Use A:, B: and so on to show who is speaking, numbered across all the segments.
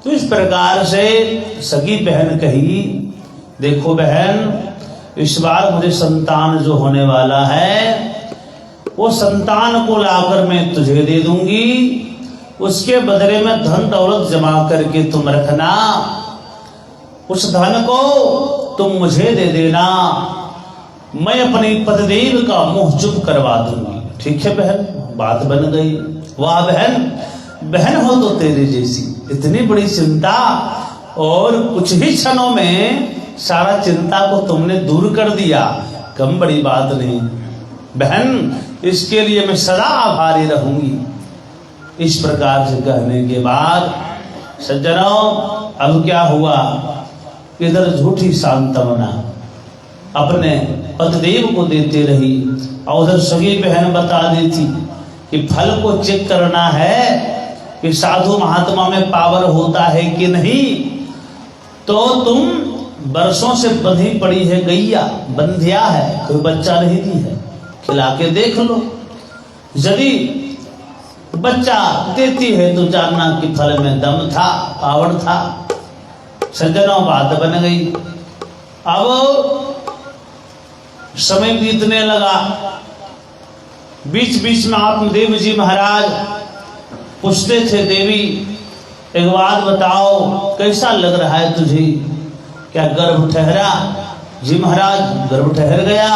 A: तो इस प्रकार से सगी बहन कही, देखो बहन, इस बार मुझे संतान जो होने वाला है वो संतान को लाकर मैं तुझे दे दूंगी, उसके बदले में धन दौलत जमा करके तुम रखना, उस धन को तुम मुझे दे देना, मैं अपनी पतिदेव का मुंह चुप करवा दूंगी। ठीक है बहन, बात बन गई। वाह बहन, बहन हो तो तेरी जैसी, इतनी बड़ी चिंता और कुछ ही क्षणों में सारा चिंता को तुमने दूर कर दिया, कम बड़ी बात नहीं बहन, इसके लिए मैं सदा आभारी रहूंगी। इस प्रकार से कहने के बाद सज्जनों, अब क्या हुआ, इधर झूठी सांत्वना अपने पतिदेव को देते रही और उधर सगी बहन बता देती कि फल को चेक करना है कि साधु महात्मा में पावर होता है कि नहीं, तो तुम बरसों से बंधी पड़ी है गैया, बंधिया है, कोई बच्चा नहीं दी है, खिला के देख लो, यदि बच्चा देती है तो जानना कि फल में दम था, पावर था। सज्जनों, बात बन गई। अब समय बीतने लगा, बीच बीच में आत्मदेव जी महाराज पूछते थे, देवी एक बात बताओ, कैसा लग रहा है तुझे, क्या गर्भ ठहरा? जी महाराज, गर्भ ठहर गया,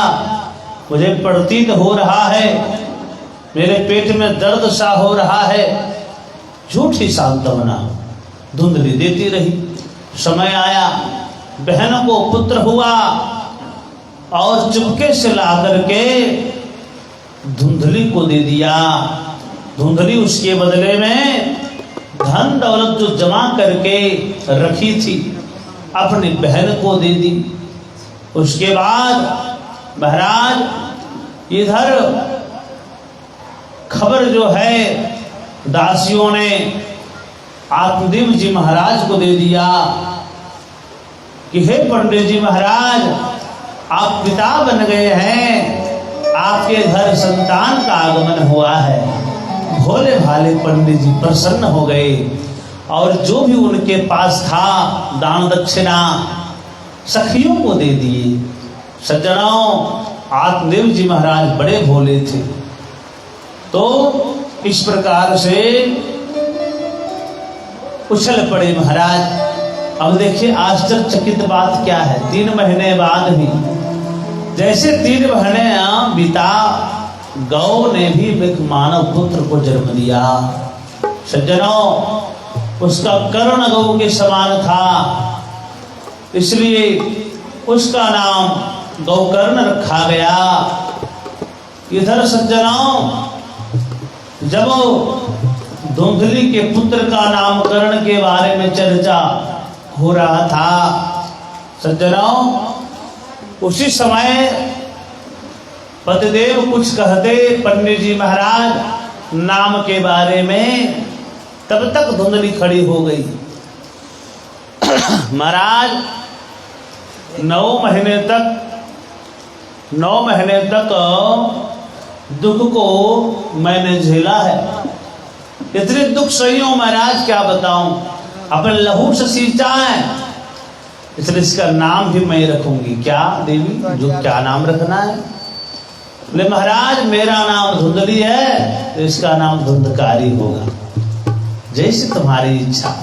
A: मुझे प्रतीत हो रहा है, मेरे पेट में दर्द सा हो रहा है। झूठी सांत्वना धुंधली देती रही। समय आया, बहन को पुत्र हुआ और चुपके से ला करके धुंधली को दे दिया। धुंधली उसके बदले में धन दौलत जो जमा करके रखी थी अपनी बहन को दे दी। उसके बाद महाराज इधर खबर जो है दासियों ने आत्मदेव जी महाराज को दे दिया कि हे पंडित जी महाराज, आप पिता बन गए हैं, आपके घर संतान का आगमन हुआ है। भोले भाले पंडित जी प्रसन्न हो गए और जो भी उनके पास था दान दक्षिणा सखियों को दे दिए। सज्जनों, आत्मदेव जी महाराज बड़े भोले थे, तो इस प्रकार से उछल पड़े महाराज। अब देखिए आश्चर्यचकित बात क्या है, 3 महीने बाद भी जैसे 3 महीने बीता, गौ ने भी एक मानव पुत्र को जन्म दिया। सज्जनों, उसका कर्ण गौ के समान था, इसलिए उसका नाम गौकर्ण रखा गया। इधर सज्जनों, जब धुंधली के पुत्र का नामकरण के बारे में चर्चा हो रहा था, सज्जनों, उसी समय पतिदेव कुछ कहते पंडित जी महाराज नाम के बारे में, तब तक धुंधली खड़ी हो गई। महाराज 9 महीने तक दुख को मैंने झेला है। इतने दुख सही हो महाराज, क्या बताऊं, अपने लहू से सींचा है, इसलिए इसका नाम भी मैं रखूंगी। क्या देवी, जो क्या नाम रखना है? बोले महाराज, मेरा नाम धुंधली है तो इसका नाम धुंधकारी होगा, जैसे तुम्हारी इच्छा।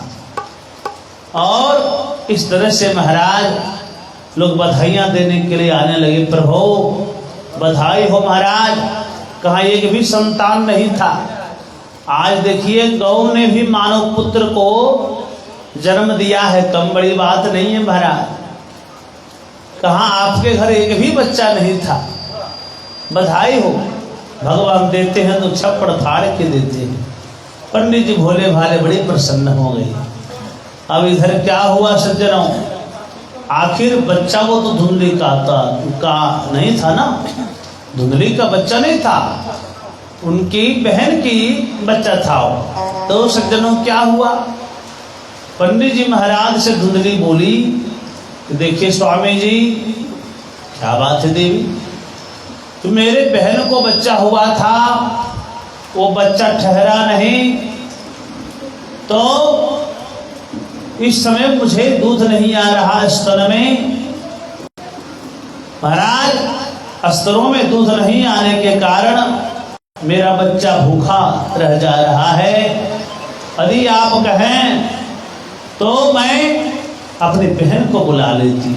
A: और इस तरह से महाराज लोग बधाइयां देने के लिए आने लगे। प्रभु बधाई हो महाराज, कहा एक भी संतान नहीं था। आज देखिए गौ ने भी मानव पुत्र को जन्म दिया है, कम बड़ी बात नहीं है महाराज। कहा आपके घर एक भी बच्चा नहीं था, बधाई हो। भगवान देते हैं तो छप्पड़ फाड़ के देते हैं। पंडित जी भोले भाले बड़े प्रसन्न हो गए। अब इधर क्या हुआ सज्जनों, आखिर बच्चा वो तो धुंधली का नहीं था ना, धुंधली का बच्चा नहीं था, उनकी बहन की बच्चा था। तो सज्जनों क्या हुआ, पंडित जी महाराज से धुंधली बोली, देखिए स्वामी जी क्या बात है देवी, तो मेरे बहन को बच्चा हुआ था, वो बच्चा ठहरा नहीं, तो इस समय मुझे दूध नहीं आ रहा स्तन में। महाराज स्तनों में दूध नहीं आने के कारण मेरा बच्चा भूखा रह जा रहा है। यदि आप कहें तो मैं अपनी बहन को बुला लेती,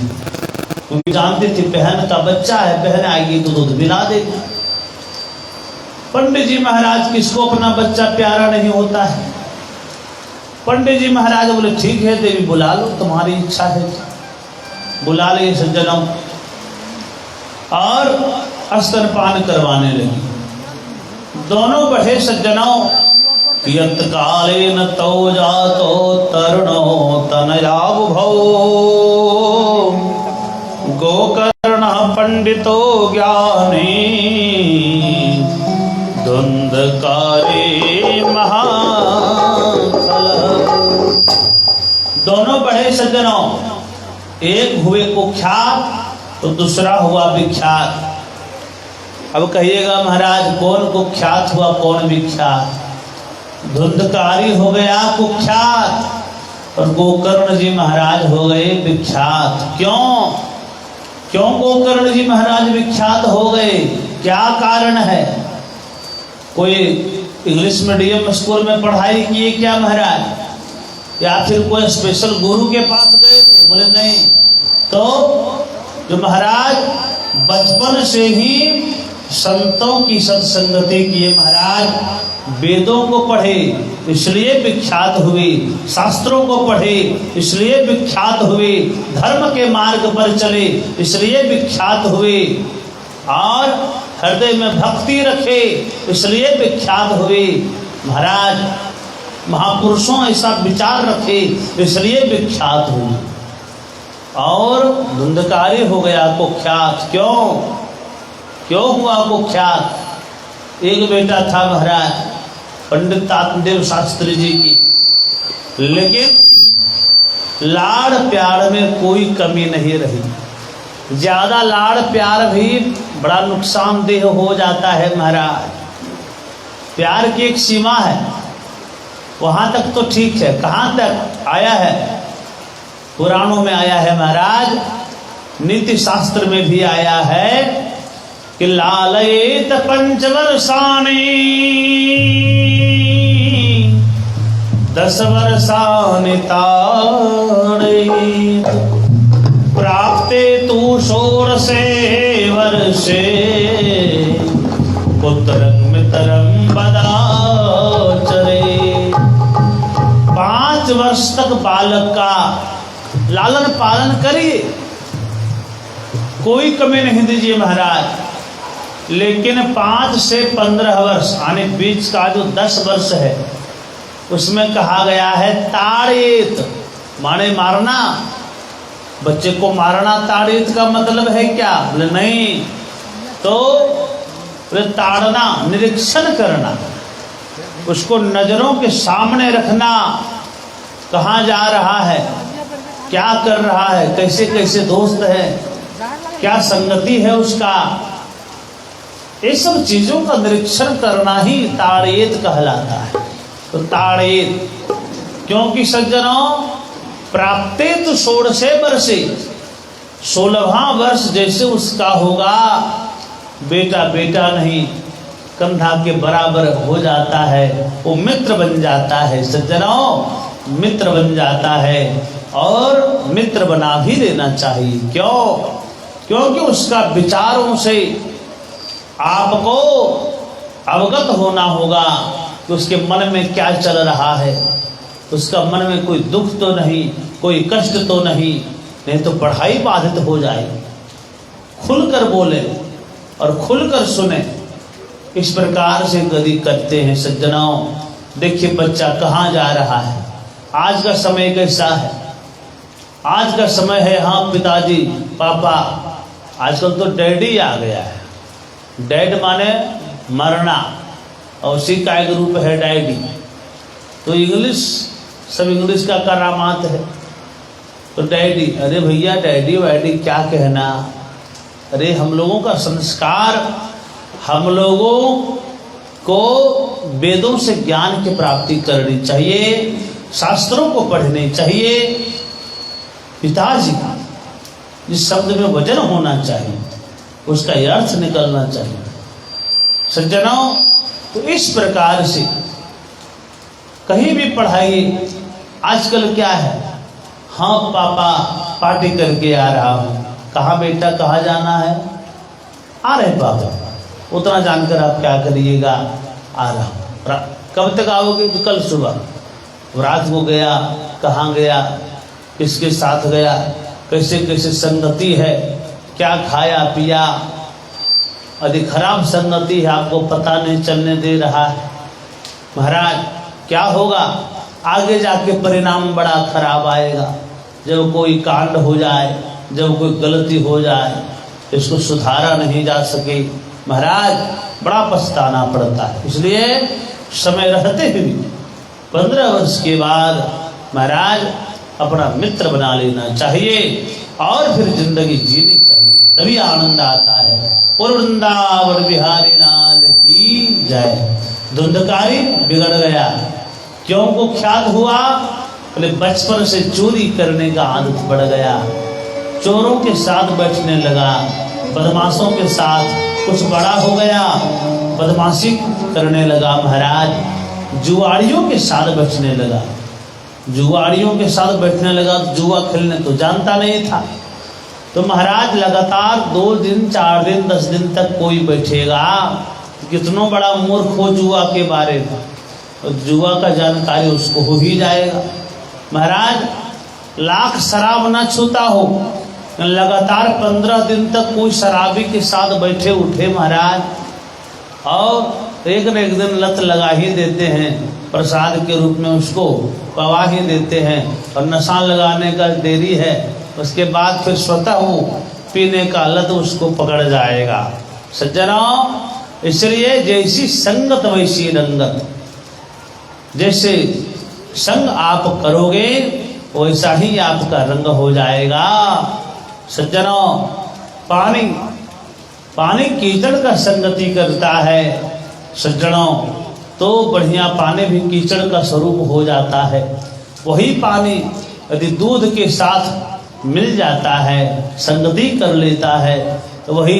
A: क्योंकि जानती थी बहन का बच्चा है, बहन आएगी तो दूध पिला देगी। पंडित जी महाराज किसको अपना बच्चा प्यारा नहीं होता है। पंडित जी महाराज बोले ठीक है देवी बुला लो, तुम्हारी इच्छा है, बुला ले सज्जनों। और स्तनपान करवाने लगी। दोनों बढ़े सज्जनों, कियत कालेन तौ जातो तरुणो तनयाबुभौ गोकर्ण पंडितो ज्ञानी धुंधकारे महाकल। दोनों बढ़े सज्जनों, एक हुए कुख्यात तो दूसरा हुआ विख्यात। अब कहिएगा महाराज कौन कुख्यात हुआ कौन विख्यात। धुंधकारी हो गया कुख्यात और गोकर्ण जी महाराज हो गए विख्यात। क्यों क्यों गोकर्ण जी महाराज विख्यात हो गए, क्या कारण है। कोई इंग्लिश मीडियम स्कूल में पढ़ाई किए क्या महाराज, या फिर कोई स्पेशल गुरु के पास गए थे, बोले नहीं। तो जो महाराज बचपन से ही संतों की सत्संगति किए, महाराज वेदों को पढ़े इसलिए विख्यात हुए, शास्त्रों को पढ़े इसलिए विख्यात हुए, धर्म के मार्ग पर चले इसलिए विख्यात हुए, और हृदय में भक्ति रखे इसलिए विख्यात हुए। महाराज महापुरुषों ऐसा विचार रखे इसलिए विख्यात हुए। और धुंधकारी हो गया कुख्यात। क्यों हुआ कुख्यात। एक बेटा था महाराज पंडित तात्मदेव शास्त्री जी की, लेकिन लाड़ प्यार में कोई कमी नहीं रही। ज्यादा लाड़ प्यार भी बड़ा नुकसानदेह हो जाता है महाराज। प्यार की एक सीमा है, वहां तक तो ठीक है। कहां तक आया है, पुराणों में आया है महाराज, नीति शास्त्र में भी आया है कि लालयेत पंचवर्षाणि 10 वर्षाणि ताड़येत प्राप्ते तु षोडशे वर्षे पुत्रं मित्रं वदाचरे। 5 वर्ष तक बालक का लालन पालन करिए, कोई कमी नहीं दीजिए महाराज। लेकिन 5 से 15 वर्ष आने बीच का जो 10 वर्ष है उसमें कहा गया है ताड़ेत, माने मारना, बच्चे को मारना। ताड़ेत का मतलब है क्या, नहीं तो ताड़ना, निरीक्षण करना, उसको नजरों के सामने रखना, कहाँ जा रहा है, क्या कर रहा है, कैसे कैसे दोस्त है, क्या संगति है उसका, ये सब चीजों का निरीक्षण करना ही ताड़ेत कहलाता है। तो ताड़ेत, क्योंकि सज्जनों प्राप्ते तो 16 वर्षे, 16वां वर्ष जैसे उसका होगा, बेटा बेटा नहीं कंधा के बराबर हो जाता है, वो मित्र बन जाता है सज्जनों, मित्र बन जाता है। और मित्र बना भी देना चाहिए। क्यों, क्योंकि उसका विचारों से आपको अवगत होना होगा कि उसके मन में क्या चल रहा है। उसका मन में कोई दुख तो नहीं, कोई कष्ट तो नहीं तो पढ़ाई बाधित हो जाएगी। खुलकर बोले और खुलकर सुने, इस प्रकार से यदि करते हैं सज्जनों। देखिए बच्चा कहाँ जा रहा है। आज का समय कैसा है, आज का समय है, हाँ पिताजी पापा, आजकल तो डैडी आ गया है। डैड माने मरना, और उसी का एक रूप है डैडी। तो इंग्लिश, सब इंग्लिश का करामात है। तो डैडी, अरे भैया डैडी वैडी क्या कहना। अरे हम लोगों का संस्कार, हम लोगों को वेदों से ज्ञान की प्राप्ति करनी चाहिए, शास्त्रों को पढ़ने चाहिए। पिताजी, जिस शब्द में वजन होना चाहिए उसका अर्थ निकलना चाहिए। सज्जनों, तो इस प्रकार से कहीं भी पढ़ाई आजकल क्या है, हाँ पापा पार्टी करके आ रहा हूँ। कहाँ बेटा, कहाँ जाना है? आ रहे पापा। उतना जानकर आप क्या करिएगा? आ रहा हूँ। कब तक आओगे? तो कल सुबह। रात को गया, कहाँ गया, किसके साथ गया, कैसे कैसे संगति है, क्या खाया पिया। यदि खराब संगति है, आपको पता नहीं चलने दे रहा है, महाराज क्या होगा? आगे जाके परिणाम बड़ा खराब आएगा। जब कोई कांड हो जाए, जब कोई गलती हो जाए, इसको सुधारा नहीं जा सके, महाराज बड़ा पछताना पड़ता है। इसलिए समय रहते हुए 15 वर्ष के बाद महाराज अपना मित्र बना लेना चाहिए और फिर जिंदगी जीनी चाहिए, तभी आनंद आता है। वृंदावन बिहारी लाल की जय। धुंधकारी बिगड़ गया, क्यों को ख्याल हुआ? बोले बचपन से चोरी करने का आदत बढ़ गया, चोरों के साथ बैठने लगा, बदमाशों के साथ। कुछ बड़ा हो गया, बदमाशी करने लगा महाराज, जुआड़ियों के साथ बैठने लगा, जुआड़ियों के साथ बैठने लगा। जुआ खेलने तो जानता नहीं था। तो महाराज लगातार 2 दिन 4 दिन 10 दिन तक कोई बैठेगा, कितनों बड़ा मूर्ख हो जुआ के बारे में, तो जुआ का जानकारी उसको हो ही जाएगा। महाराज लाख शराब न छूता हो, लगातार 15 दिन तक कोई शराबी के साथ बैठे उठे महाराज, और एक न एक दिन लत लगा ही देते हैं, प्रसाद के रूप में उसको पवा ही देते हैं, और नशा लगाने का देरी है, उसके बाद फिर स्वतः वो पीने का लत उसको पकड़ जाएगा। सज्जनों, इसलिए जैसी संगत वैसी रंगत, जैसे संग आप करोगे वैसा ही आपका रंग हो जाएगा। सज्जनों, पानी कीचड़ का संगति करता है सज्जनों, तो बढ़िया पानी भी कीचड़ का स्वरूप हो जाता है। वही पानी यदि दूध के साथ मिल जाता है, संगति कर लेता है, तो वही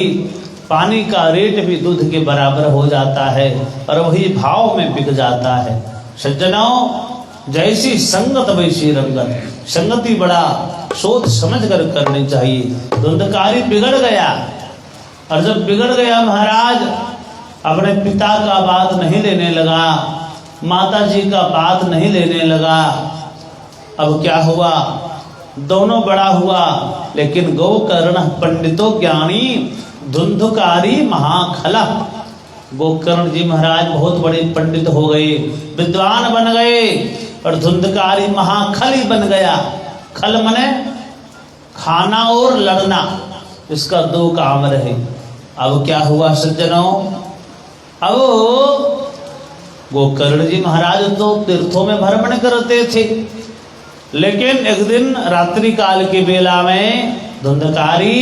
A: पानी का रेट भी दूध के बराबर हो जाता है और वही भाव में बिक जाता है। सज्जनों, जैसी संगत वैसी रंगत, संगति बड़ा सोच समझ कर करनी चाहिए। धुंधकारी बिगड़ गया, और जब बिगड़ गया महाराज, अपने पिता का बात नहीं लेने लगा, माता जी का बात नहीं लेने लगा। अब क्या हुआ? दोनों बड़ा हुआ, लेकिन गोकर्ण पंडितो ज्ञानी धुंधकारी महाखला। गोकर्ण जी महाराज बहुत बड़े पंडित हो गए, विद्वान बन गए, और धुंधकारी महाखली बन गया। खल मने खाना और लड़ना, इसका 2 काम रहे। अब क्या हुआ सज्जनों? अब गोकर्ण जी महाराज तो तीर्थों में भ्रमण करते थे, लेकिन एक दिन रात्रि काल के बेला में धुंधकारी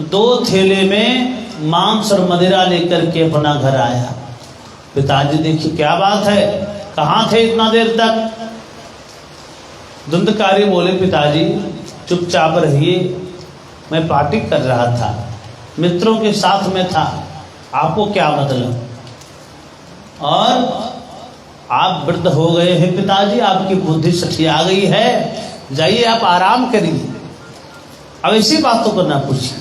A: 2 थैले में मांस और मदिरा लेकर के अपना घर आया। पिताजी देखिए क्या बात है, कहाँ थे इतना देर तक? धुंधकारी बोले, पिताजी चुपचाप रहिए, मैं पार्टी कर रहा था, मित्रों के साथ में था, आपको क्या मतलब? और आप वृद्ध हो गए हैं पिताजी, आपकी बुद्धि सठिया गई है, जाइए आप आराम करिए, अब ऐसी बातों को ना पूछिए।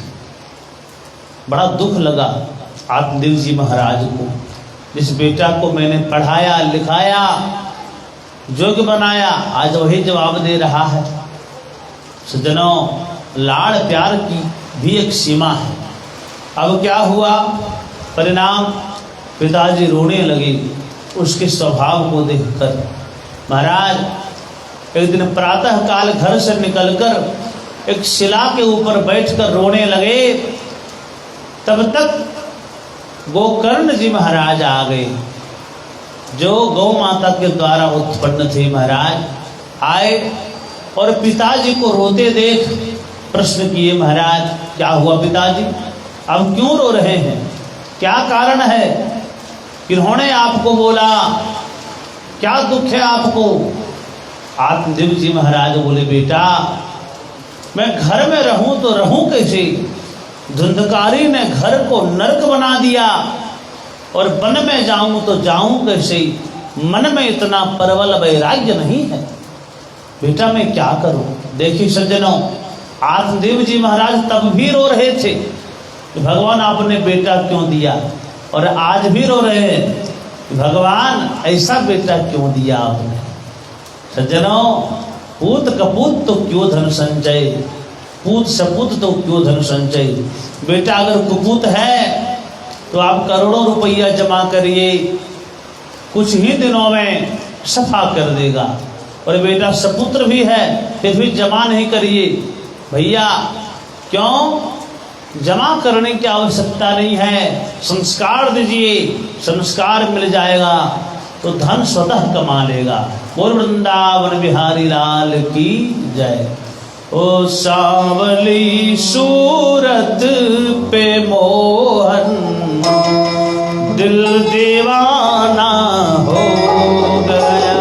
A: बड़ा दुख लगा आत्मदेव जी महाराज को, जिस बेटा को मैंने पढ़ाया लिखाया योग्य बनाया, आज वही जवाब दे रहा है। सज्जनों, लाड़ प्यार की भी एक सीमा है। अब क्या हुआ परिणाम, पिताजी रोने लगे उसके स्वभाव को देखकर। महाराज एक दिन प्रातः काल घर से निकलकर एक शिला के ऊपर बैठकर रोने लगे। तब तक गोकर्ण जी महाराज आ गए, जो गौ माता के द्वारा उत्पन्न थे। महाराज आए और पिताजी को रोते देख प्रश्न किए, महाराज क्या हुआ पिताजी, अब क्यों रो रहे हैं, क्या कारण है, किन्होंने आपको बोला, क्या दुख है आपको। आत्मदेव जी महाराज बोले, बेटा मैं घर में रहूं तो रहूं कैसे, धुंधकारी ने घर को नरक बना दिया, और वन में जाऊं तो जाऊं कैसे, मन में इतना प्रबल वैराग्य नहीं है, बेटा मैं क्या करूं। देखिए सज्जनों, आत्मदेव जी महाराज तब भी रो रहे थे कि भगवान आपने बेटा क्यों दिया, और आज भी रो रहे हैं कि भगवान ऐसा बेटा क्यों दिया आपने। सज्जनों, पूत कपूत तो क्यों धन संचय, पूत सपूत तो क्यों धन संचय। बेटा अगर कुपूत है तो आप करोड़ों रुपया जमा करिए, कुछ ही दिनों में सफा कर देगा, और बेटा सपुत्र भी है फिर भी जमा नहीं करिए। भैया क्यों, जमा करने की आवश्यकता नहीं है, संस्कार दीजिए, संस्कार मिल जाएगा तो धन स्वतः कमा लेगा। बोल वृंदावन बिहारी लाल की जय। ओ सांवली सूरत पे मोहन, दिल दीवाना हो गया।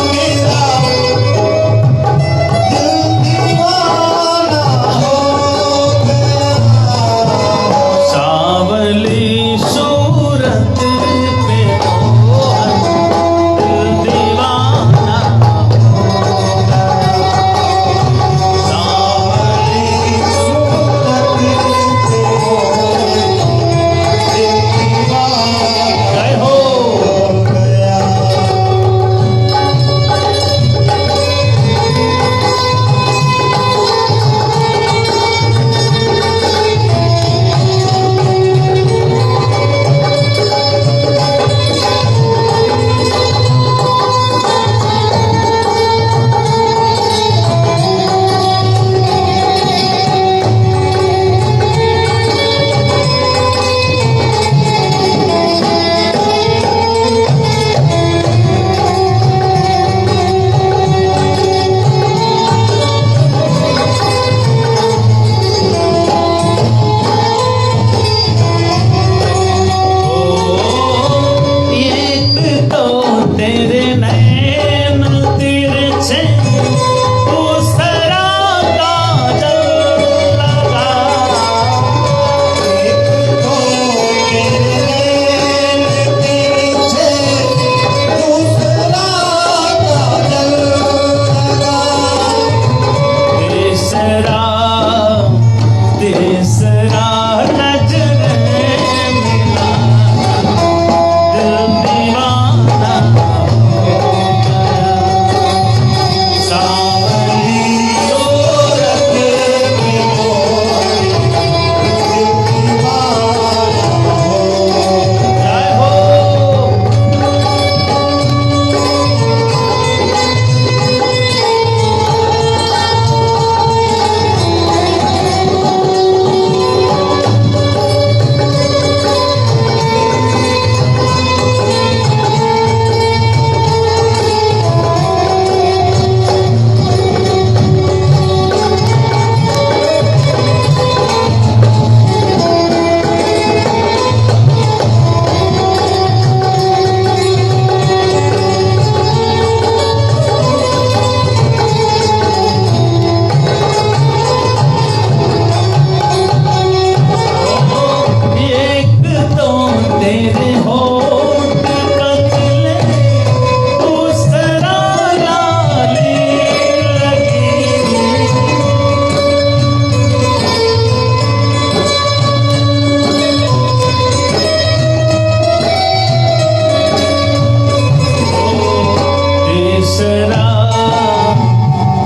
B: मेरा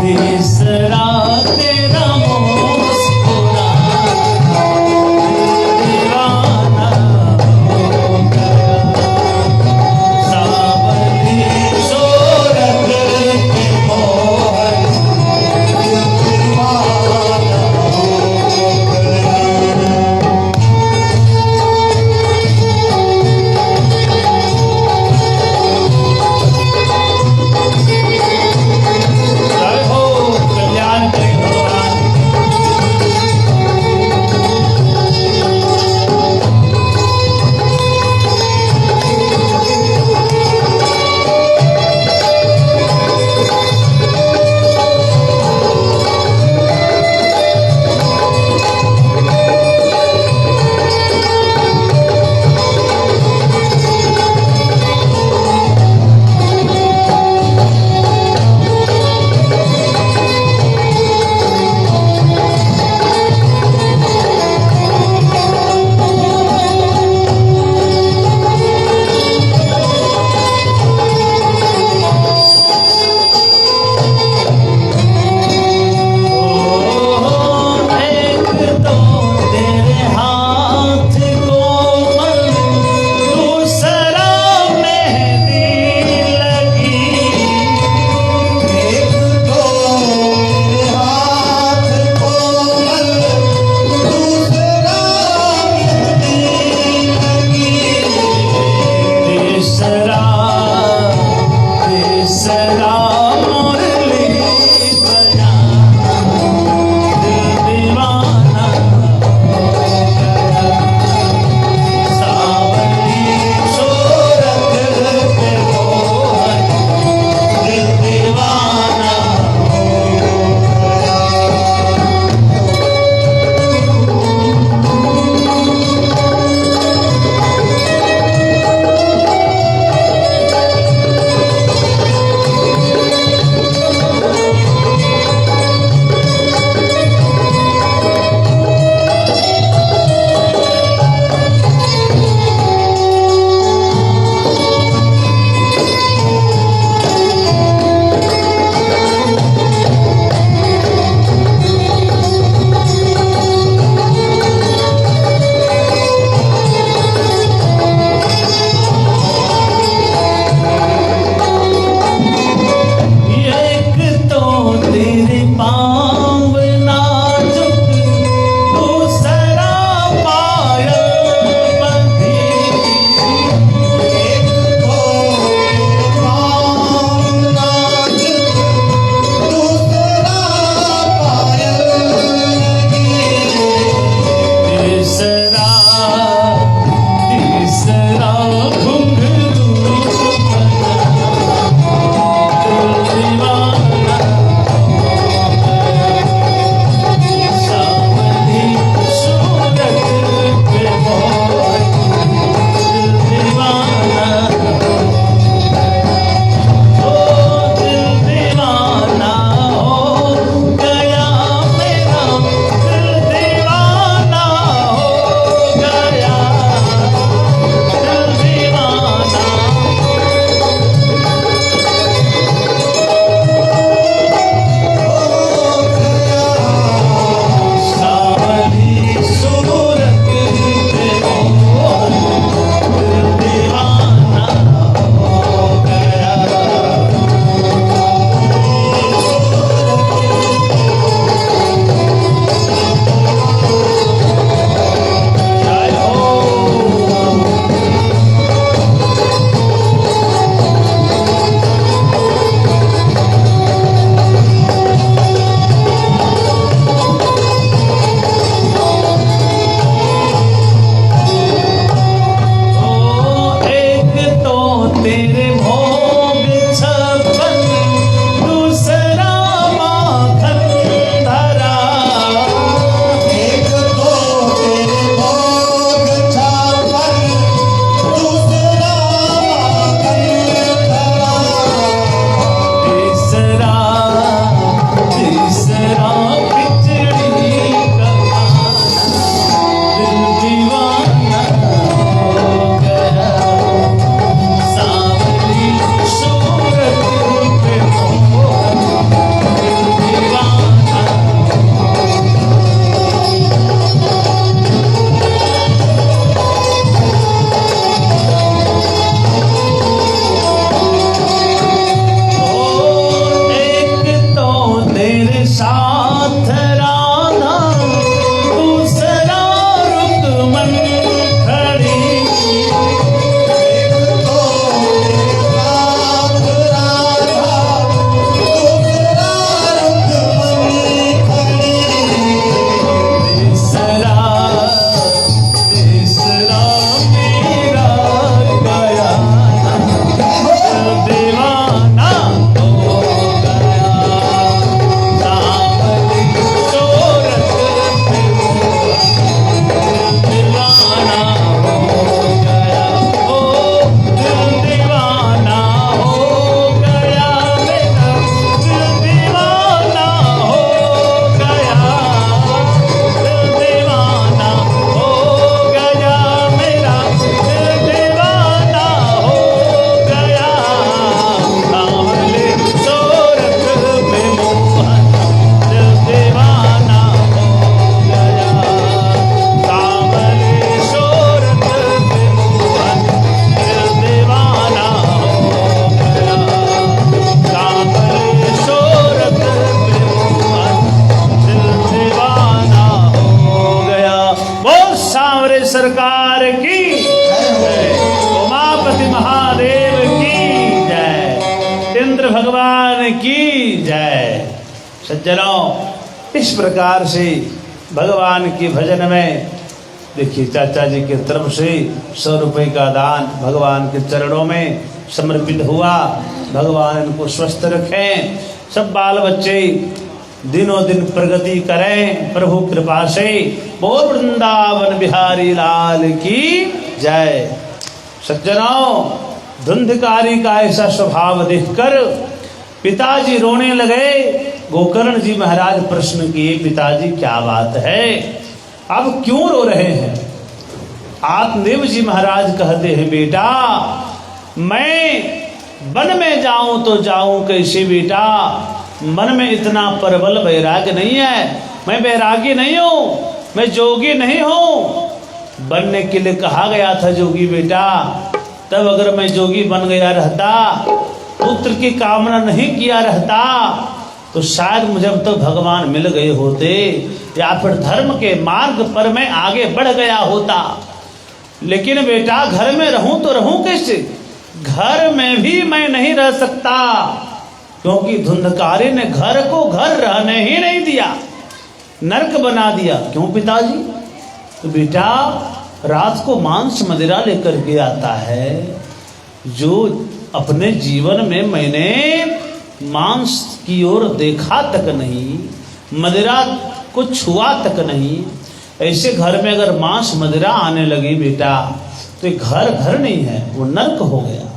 A: तीसरा तेरा मुस्कुराना दीवाना हो गया। सावली शोरत की मोहर दीवाना हो गया। जय हो कल्याण की जय। सज्जनों, इस प्रकार से भगवान के भजन में देखिए चाचा जी की तरफ से 100 रुपये का दान भगवान के चरणों में समर्पित हुआ। भगवान इनको स्वस्थ रखें, सब बाल बच्चे दिनों दिन प्रगति करें प्रभु कृपा से। बोल वृंदावन बिहारी लाल की जय। सज्जनों, धुंधकारी का ऐसा स्वभाव देखकर पिताजी रोने लगे। गोकर्ण जी महाराज प्रश्न किए, पिताजी क्या बात है, अब क्यों रो रहे हैं? आत्मदेव जी महाराज कहते हैं, बेटा मैं वन में जाऊं तो जाऊं कैसे बेटा, मन में इतना प्रबल वैराग्य नहीं है, मैं वैरागी नहीं हूं, मैं जोगी नहीं हूं। बनने के लिए कहा गया था जोगी बेटा, तब अगर मैं जोगी बन गया रहता, पुत्र की कामना नहीं किया रहता, तो शायद मुझे अब तो भगवान मिल गए होते, या फिर धर्म के मार्ग पर मैं आगे बढ़ गया होता। लेकिन बेटा घर में रहूं तो रहूं कैसे? घर में भी मैं नहीं रह सकता, क्योंकि धुंधकारी ने घर को घर रहने ही नहीं दिया, नरक बना दिया। क्यों पिताजी? तो बेटा रात को मांस मदिरा लेकर के आता है, जो अपने जीवन में मैंने मांस की ओर देखा तक नहीं, मदिरा को छुआ तक नहीं, ऐसे घर में अगर मांस मदिरा आने लगी बेटा, तो ये घर घर नहीं है, वो नरक हो गया।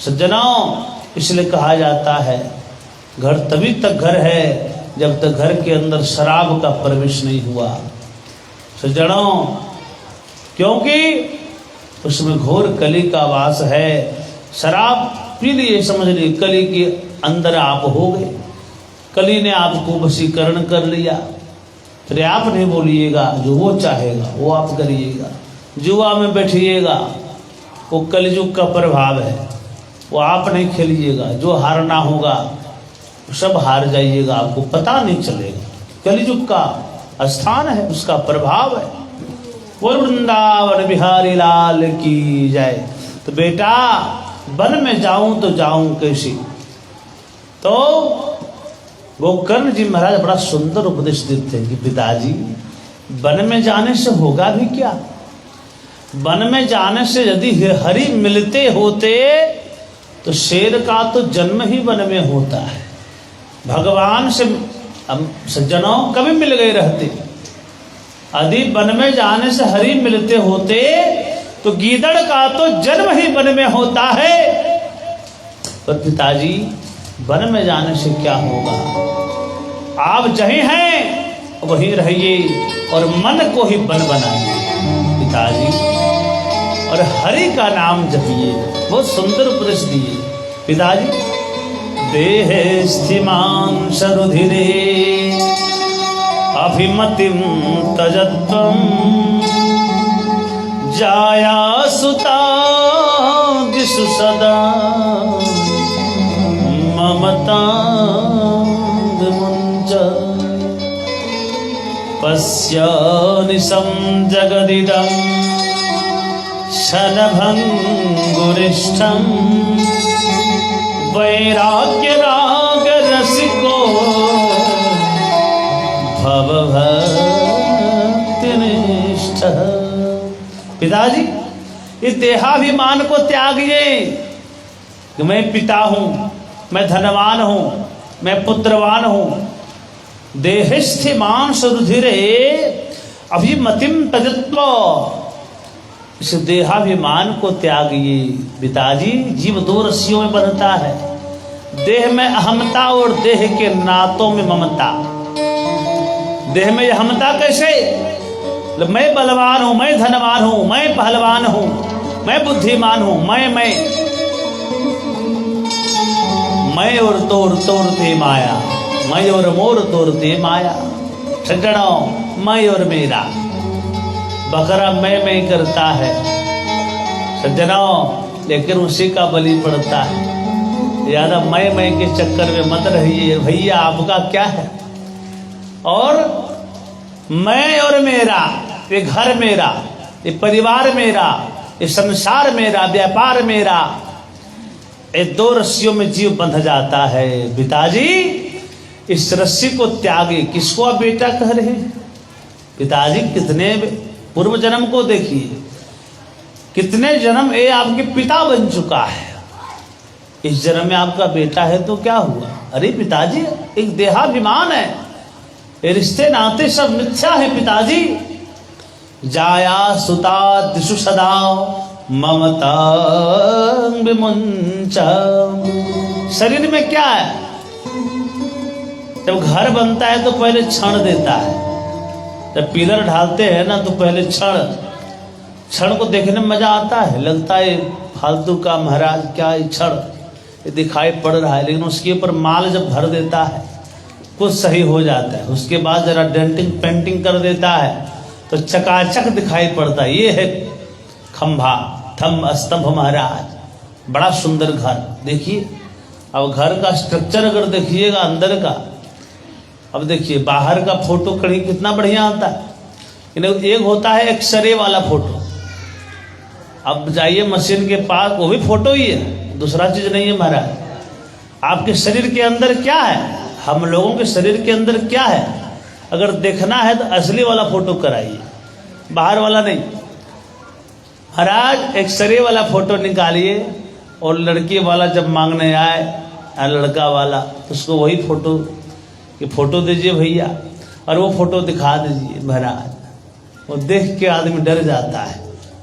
A: सज्जनों, इसलिए कहा जाता है घर तभी तक घर है जब तक घर के अंदर शराब का प्रवेश नहीं हुआ। सज्जनों, क्योंकि उसमें घोर कली का वास है। शराब पी लिए, समझ लिए कली के अंदर आप हो गए, कली ने आपको वशीकरण कर लिया। फिर आप नहीं बोलिएगा, जो वो चाहेगा वो आप करिएगा। जुआ में बैठिएगा, वो कलयुग का प्रभाव है, वो आप नहीं खेलिएगा, जो हारना होगा सब हार जाइएगा, आपको पता नहीं चलेगा। कलयुग का स्थान है, उसका प्रभाव है। बोल वृंदावन बिहारी लाल की जय। तो बेटा वन में जाऊं तो जाऊं कैसे? तो गोकर्ण जी महाराज बड़ा सुंदर उपदेश देते हैं कि पिताजी वन में जाने से होगा भी क्या? वन में जाने से यदि हरि मिलते होते तो शेर का तो जन्म ही वन में होता है। भगवान से सज्जनों कभी मिल गए रहते, यदि वन में जाने से हरि मिलते होते तो गीदड़ का तो जन्म ही वन में होता है। पर पिताजी वन में जाने से क्या होगा? आप जहीं हैं वहीं रहिए और मन को ही वन बनाइए पिताजी, और हरि का नाम जपिए। बहुत सुंदर उपदेश दिए पिताजी। देहे स्थिमां शरुधिरे अभिमतिं तजत्वं जाया सुता दिशु सदा ममता विमुञ्च पश्य निशं जगदिदं क्षणभङ्गुरिष्ठं वैराग्य राग रसिको भवभक्तिनिष्ठः। पिताजी इस देहाभिमान को त्यागिए कि मैं पिता हूं, मैं धनवान हूं, मैं पुत्रवान हूं। देहस्थिमां सुरुधिरे अभिमतिम तजत्व, इस देहाभिमान को त्यागिए पिताजी। जीव दो रस्सियों में बंधता है, देह में अहमता और देह के नातों में ममता। देह में अहमता कैसे? मैं बलवान हूं, मैं धनवान हूं, मैं पहलवान हूं, मैं बुद्धिमान हूं, मैं और तोरते माया, मैं और मोर तोरते माया। सज्जनों, मैं और मेरा बकरा मैं करता है सज्जनों, लेकिन उसी का बलि पड़ता है। यादा मैं के चक्कर में मत रहिए भैया, आपका क्या है? और मैं और मेरा, ये घर मेरा, ये परिवार मेरा, ये संसार मेरा, व्यापार मेरा, ये 2 रस्सियों में जीव बंध जाता है। पिताजी इस रस्सी को त्यागे, किसको आप बेटा कह रहे हैं? पिताजी कितने पूर्व जन्म को देखिए, कितने जन्म ये आपके पिता बन चुका है, इस जन्म में आपका बेटा है तो क्या हुआ? अरे पिताजी एक देहाभिमान है, ये रिश्ते नाते सब मिथ्या है पिताजी। जाया सुता दिशु सदा ममता विमुंचा। शरीर में क्या है? जब घर बनता है तो पहले क्षण देता है, जब पिलर ढालते हैं ना तो पहले क्षण को देखने में मजा आता है, लगता है फालतू का महाराज क्या क्षण ये दिखाई पड़ रहा है, लेकिन उसके ऊपर माल जब भर देता है कुछ सही हो जाता है, उसके बाद जरा डेंटिंग पेंटिंग कर देता है तो चकाचक दिखाई पड़ता है। ये है खंभा थम स्तंभ महाराज, बड़ा सुंदर घर। देखिए अब घर का स्ट्रक्चर अगर देखिएगा अंदर का, अब देखिए बाहर का फोटो कहीं कितना बढ़िया आता है, एक होता है एक्सरे वाला फोटो। अब जाइए मशीन के पास, वो भी फोटो ही है, दूसरा चीज नहीं है महाराज। आपके शरीर के अंदर क्या है, हम लोगों के शरीर के अंदर क्या है, अगर देखना है तो असली वाला फोटो कराइए, बाहर वाला नहीं। महाराज एक्सरे वाला फोटो निकालिए और लड़की वाला जब मांगने आए लड़का वाला तो उसको वही फोटो कि फोटो दीजिए भैया, और वो फोटो दिखा दीजिए महाराज। वो देख के आदमी डर जाता है।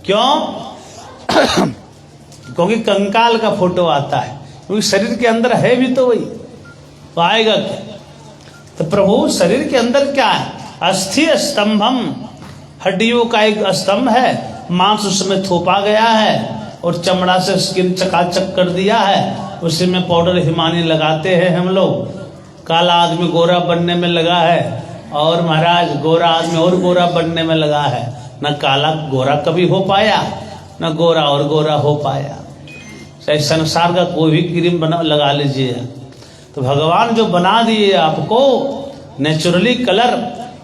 A: क्यों? क्योंकि कंकाल का फोटो आता है, क्योंकि शरीर के अंदर है भी तो वही, तो आएगा क्या? तो प्रभु शरीर के अंदर क्या है? अस्थि स्तंभम, हड्डियों का एक स्तंभ है, मांस उसमें थोपा गया है और चमड़ा से स्किन चकाचक कर दिया है, उसी में पाउडर हिमानी लगाते हैं हम लोग। काला आदमी गोरा बनने में लगा है और महाराज गोरा आदमी और गोरा बनने में लगा है। न काला गोरा कभी हो पाया, न गोरा और गोरा हो पाया। चाहे संसार का कोई भी क्रीम बना लगा लीजिए, तो भगवान जो बना दिए आपको नेचुरली कलर,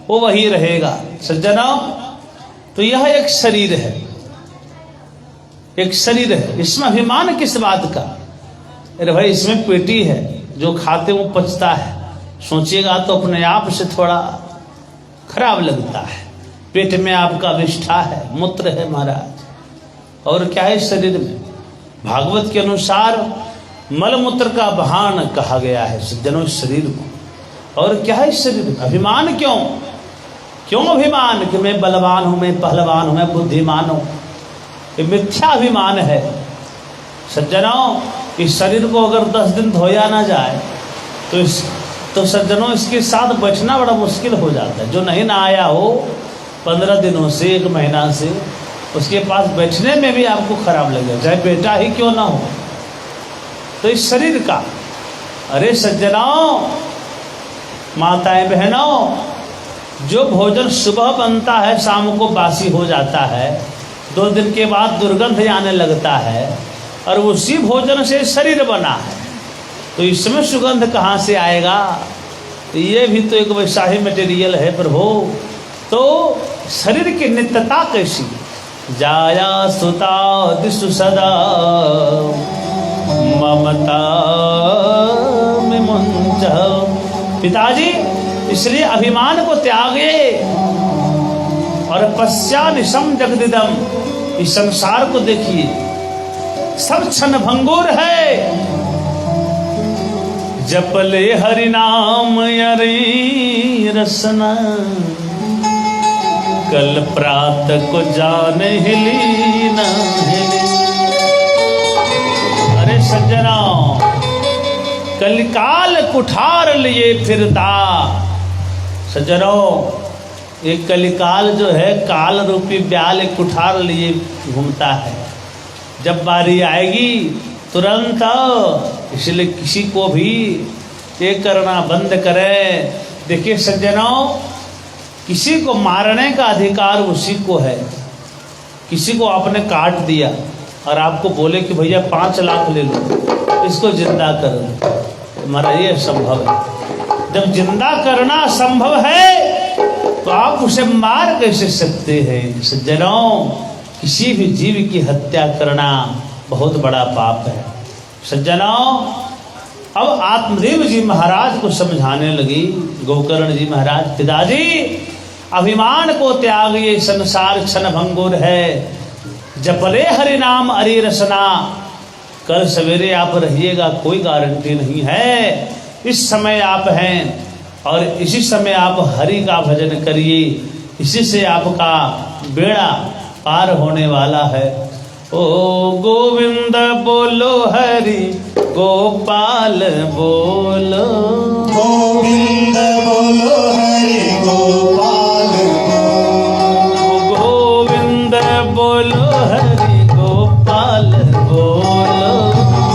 A: वो वही रहेगा सज्जनों। तो यह एक शरीर है, एक शरीर है, इसमें अभिमान किस बात का? अरे भाई इसमें पेटी है, जो खाते वो पचता है, सोचिएगा तो अपने आप से थोड़ा खराब लगता है। पेट में आपका विष्ठा है, मूत्र है महाराज, और क्या है शरीर में? भागवत के अनुसार मलमूत्र का बहान कहा गया है सज्जनों शरीर को। और क्या है शरीर में? अभिमान। क्यों क्यों अभिमान कि मैं बलवान हूं, मैं पहलवान हूं, मैं बुद्धिमान हूं? ये मिथ्या अभिमान है सज्जनों। इस शरीर को अगर 10 दिन धोया ना जाए तो सज्जनों इसके साथ बैठना बड़ा मुश्किल हो जाता है। जो नहीं नहाया हो 15 दिनों से, 1 महीना से, उसके पास बैठने में भी आपको खराब लगेगा, चाहे बेटा ही क्यों ना हो। तो इस शरीर का, अरे सज्जनों माताएं बहनों, जो भोजन सुबह बनता है शाम को बासी हो जाता है, 2 दिन के बाद दुर्गंध आने लगता है, और उसी भोजन से शरीर बना है, तो इसमें सुगंध कहाँ से आएगा? तो ये भी तो एक वैसा ही मटेरियल है प्रभु। तो शरीर की नित्यता कैसी? जाया सुता दिशु सदा ममता में मुंजा। पिताजी इसलिए अभिमान को त्यागे और पश्चा निशम जगदिदम, इस संसार को देखिए सब क्षण भंगुर है। जपले हरि नाम यरी रसना, कल प्रात को जान हिली न हिली। अरे सज्जना कलिकाल कुठार लिए फिरता। सज्जनों ये कलिकाल जो है काल रूपी ब्याल कुठार लिए घूमता है, जब बारी आएगी तुरंत। इसलिए किसी को भी ये करना बंद करें। देखिए सज्जनों, किसी को मारने का अधिकार उसी को है। किसी को आपने काट दिया और आपको बोले कि भैया 5 लाख ले लो, इसको जिंदा कर दो, हमारा ये संभव है। जब जिंदा करना संभव है तो आप उसे मार कैसे सकते हैं? सज्जनों किसी भी जीव की हत्या करना बहुत बड़ा पाप है। सज्जनों, अब आत्मदेव जी महाराज को समझाने लगी। गोकर्ण जी महाराज, पिताजी अभिमान को त्याग, ये संसार क्षण भंगुर है, जपले हरि नाम अरे रसना। कल सवेरे आप रहिएगा, कोई गारंटी नहीं है। इस समय आप हैं और इसी समय आप हरि का भजन करिए, इसी से आपका बेड़ा पार होने वाला है। ओ गोविंद बोलो हरि गोपाल बोलो,
B: गोविंद बोलो हरि गोपाल बोलो,
A: गोविंद बोलो हरि गोपाल बोलो,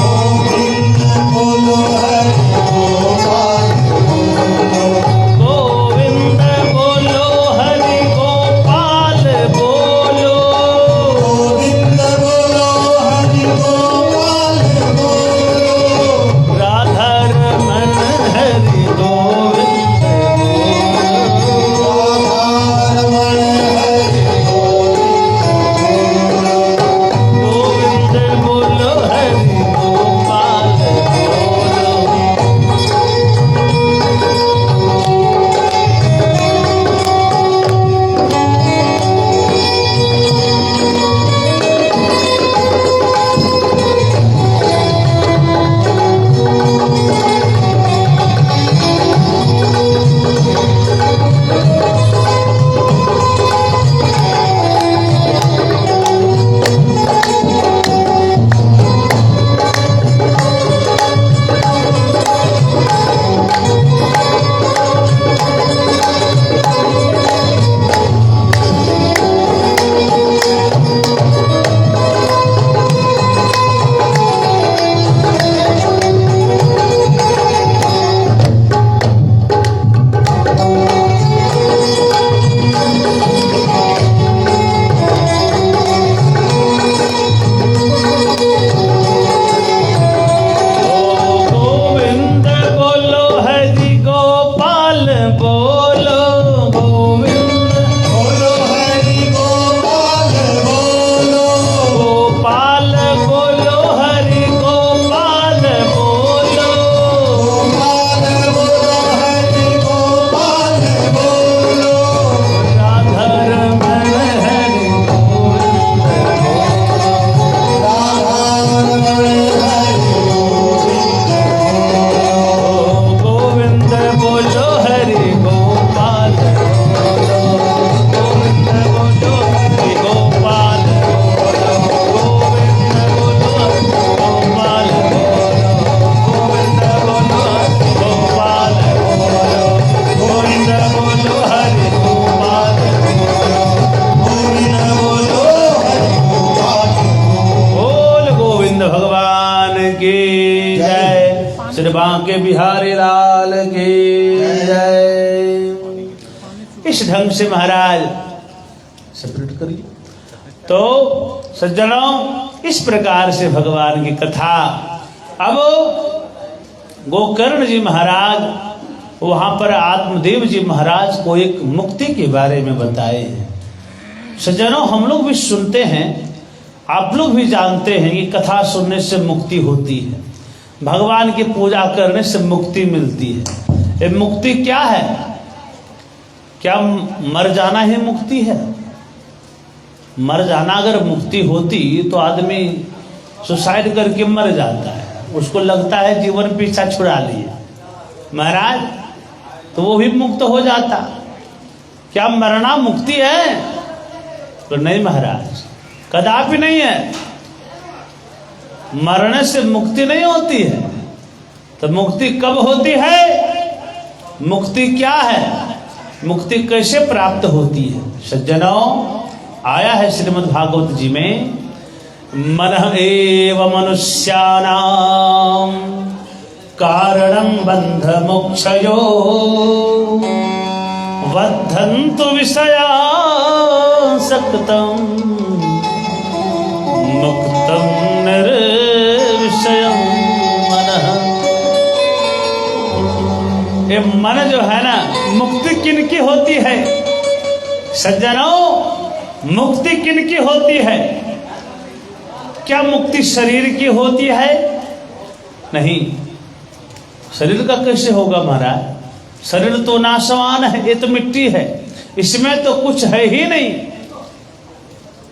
B: गोविंद बोलो हरि गोपाल बोलो,
A: गोविंद बोलो हरि गोपाल बोलो,
B: गोविंद बोलो हरि गोपाल बोलो,
A: राधा रमन हरि गोविंद बोलो,
B: राधारमण हरि
A: गोविंद बोलो हरि गोपाल बोलो। गोविंद बोलो हरि गोपाल बोलो, गोविंद
B: बोलो हरि गोपाल बोलो,
A: गोपाल बोलो हरि गोपाल बोलो,
B: गोपाल बोलो हरि गोपाल बोलो,
A: राधा रमन हरि गोविंद
B: राधारमण हरि
A: गोविंद बोलो हरि गोपाल बोलो, गोविंद बोलो हरि गोपाल बोलो, गोविंद बोलो गोपाल बोलो, गोविंद बोलो हरि गोपाल बोलो, गोविंद बोलो हरि गोपाल बोलो। बोल गोविंद भगवान की जय, श्री बांके बिहारी लाल की जय। इस ढंग से महाराज सेपरेट करिए। तो सज्जनों, इस प्रकार से भगवान की कथा। अब गोकर्ण जी महाराज वहां पर आत्मदेव जी महाराज को एक मुक्ति के बारे में बताए हैं। सज्जनों, हम लोग भी सुनते हैं, आप लोग भी जानते हैं कि कथा सुनने से मुक्ति होती है, भगवान की पूजा करने से मुक्ति मिलती है। ये मुक्ति क्या है? क्या मर जाना ही मुक्ति है? मर जाना अगर मुक्ति होती तो आदमी सुसाइड करके मर जाता है, उसको लगता है जीवन पीछा छुड़ा लिया महाराज, तो वो भी मुक्त हो जाता। क्या मरना मुक्ति है? तो नहीं महाराज, कदापि नहीं है। मरने से मुक्ति नहीं होती है। तो मुक्ति कब होती है? मुक्ति क्या है? मुक्ति कैसे प्राप्त होती है? सज्जनों, आया है श्रीमद् भागवत जी में, मन एव मनुष्याणां कारणं बंध मोक्षयो बद्धन्तु विषयासक्तं मुक्तं निर्विषयं मनः। ये मन जो है ना, मुक्ति किनकी होती है? सज्जनों, मुक्ति किनकी होती है? क्या मुक्ति शरीर की होती है? नहीं, शरीर का कैसे होगा महाराज? शरीर तो नाशवान है, ये तो मिट्टी है, इसमें तो कुछ है ही नहीं।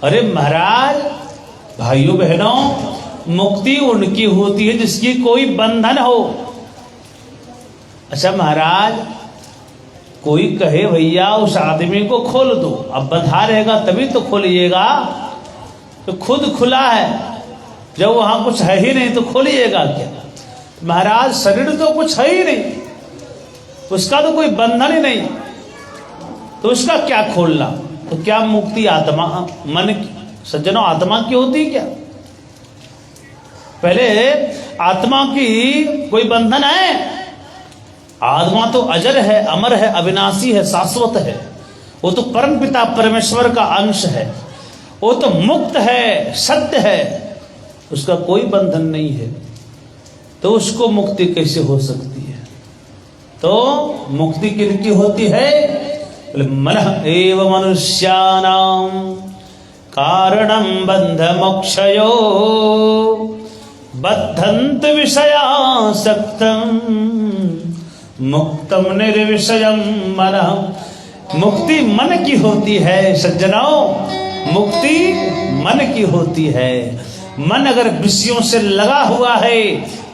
A: अरे महाराज, भाइयों बहनों, मुक्ति उनकी होती है जिसकी कोई बंधन हो। अच्छा महाराज, कोई कहे भैया उस आदमी को खोल दो, अब बंधा रहेगा तभी तो खोलिएगा, तो खुद खुला है, जब वहां कुछ है ही नहीं तो खोलिएगा क्या? महाराज, शरीर तो कुछ है ही नहीं, उसका तो कोई बंधन ही नहीं, तो उसका क्या खोलना? तो क्या मुक्ति आत्मा मन की, सज्जनों, आत्मा की होती क्या? पहले आत्मा की कोई बंधन है? आत्मा तो अजर है, अमर है, अविनाशी है, शाश्वत है। वो तो परम पिता परमेश्वर का अंश है, वो तो मुक्त है, सत्य है, उसका कोई बंधन नहीं है, तो उसको मुक्ति कैसे हो सकती है? तो मुक्ति किनकी होती है? मनः एव मनुष्याणां कारणं बंध मोक्षयो बद्धंत विषयासक्तं मुक्तम निर्विषयं मनः। मुक्ति मन की होती है सज्जनों, मुक्ति मन की होती है। मन अगर विषयों से लगा हुआ है,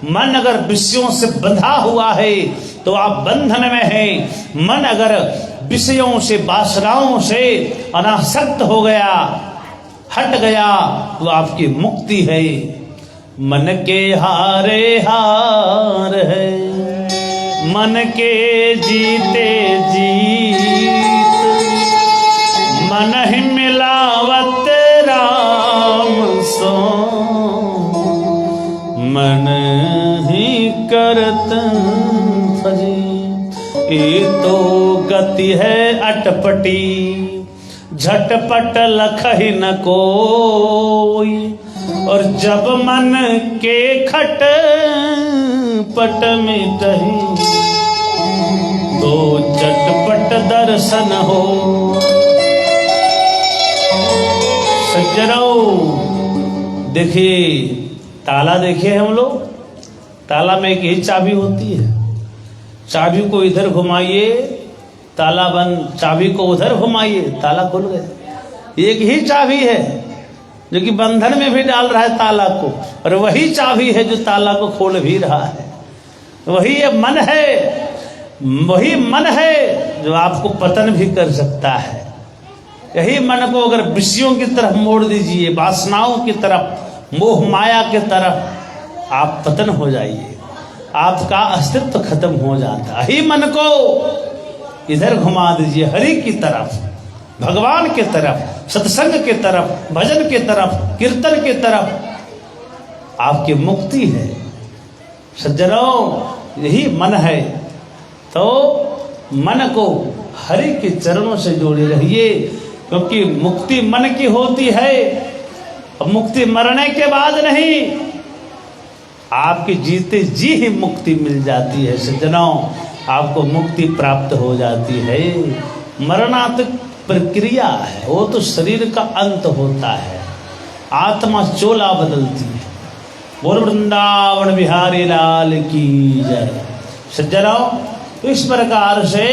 A: मन अगर विषयों से बंधा हुआ है तो आप बंधन में हैं। मन अगर विषयों से, वासनाओं से अनासक्त हो गया, हट गया, तो आपकी मुक्ति है। मन के हारे हार है, मन के जीते जीत, मन ही मिलावत राम सो, मन ही करत फजी। ये तो गति है अटपटी, झटपट लखहि न कोई, और जब मन के खट पट मिटहि तो चटपट दर्शन हो। सज्जनों देखिए, ताला देखिए हम लोग, ताला में एक ही चाबी होती है, चाबी को इधर घुमाइए ताला बंद, चाबी को उधर घुमाइए ताला खुल गया। एक ही चाबी है जो कि बंधन में भी डाल रहा है ताला को, और वही चाबी है जो ताला को खोल भी रहा है। वही ये मन है, वही मन है जो आपको पतन भी कर सकता है। यही मन को अगर विषयों की तरफ मोड़ दीजिए, वासनाओं की तरफ, मोह माया की तरफ, आप पतन हो जाइए, आपका अस्तित्व खत्म हो जाता है। ही मन को इधर घुमा दीजिए, हरि की तरफ, भगवान की तरफ, सत्संग की तरफ, भजन की तरफ, कीर्तन की तरफ, आपकी मुक्ति है। सज्जनों यही मन है, तो मन को हरि के चरणों से जोड़े रहिए, क्योंकि मुक्ति मन की होती है। और मुक्ति मरने के बाद नहीं, आपके जीते जी ही मुक्ति मिल जाती है। सज्जनों आपको मुक्ति प्राप्त हो जाती है। मरना तो प्रक्रिया है, वो तो शरीर का अंत होता है, आत्मा चोला बदलती है। बोल वृंदावन बिहारी लाल की जय। सज्जनों इस प्रकार से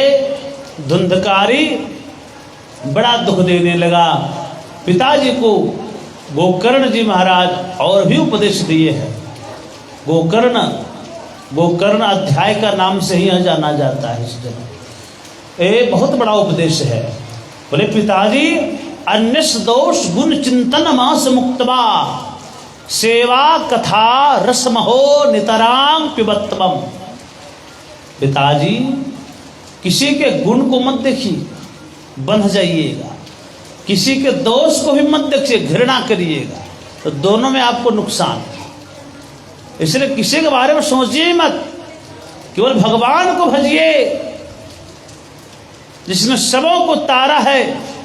A: धुंधकारी बड़ा दुख देने लगा। पिताजी को गोकर्ण जी महाराज और भी उपदेश दिए हैं। गोकर्ण अध्याय का नाम से ही जाना जाता है। ये बहुत बड़ा उपदेश है। बोले पिताजी, अन्यस दोष गुण चिंतन मास मुक्तवा सेवा कथा रसमहो नितराम पिबत्तमम। पिताजी, किसी के गुण को मत देखिए, बंध जाइएगा, किसी के दोष को भी मत देखिए, घृणा करिएगा, तो दोनों में आपको नुकसान। इसलिए किसी के बारे में सोचिए मत, केवल भगवान को भजिए। जिसने सबों को तारा है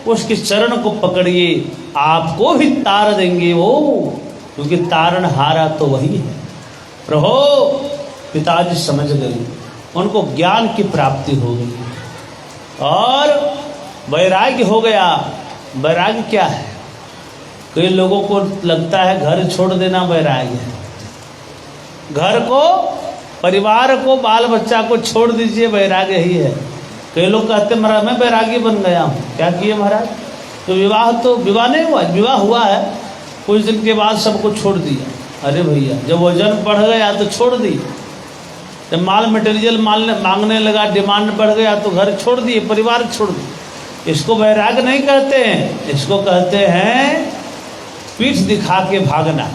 A: उसके चरण को पकड़िए, आपको भी तार देंगे वो, क्योंकि तारण हारा तो वही है। प्रभु पिताजी समझ गए, उनको ज्ञान की प्राप्ति हो गई और वैराग्य हो गया। वैराग्य क्या है? कई लोगों को लगता है घर छोड़ देना वैराग्य है। घर को, परिवार को, बाल बच्चा को छोड़ दीजिए, वैराग्य ही है। कई लोग कहते महाराज मैं वैरागी बन गया हूँ। क्या किए महाराज? तो विवाह नहीं हुआ, विवाह हुआ है, कुछ दिन के बाद सबको छोड़ दिया। अरे भैया, जब वजन बढ़ गया तो छोड़ दिया, जब माल मटेरियल मांगने लगा, डिमांड बढ़ गया तो घर छोड़ दिए, परिवार छोड़ दिए। इसको वैराग नहीं कहते हैं, इसको कहते हैं पीठ दिखा के भागना।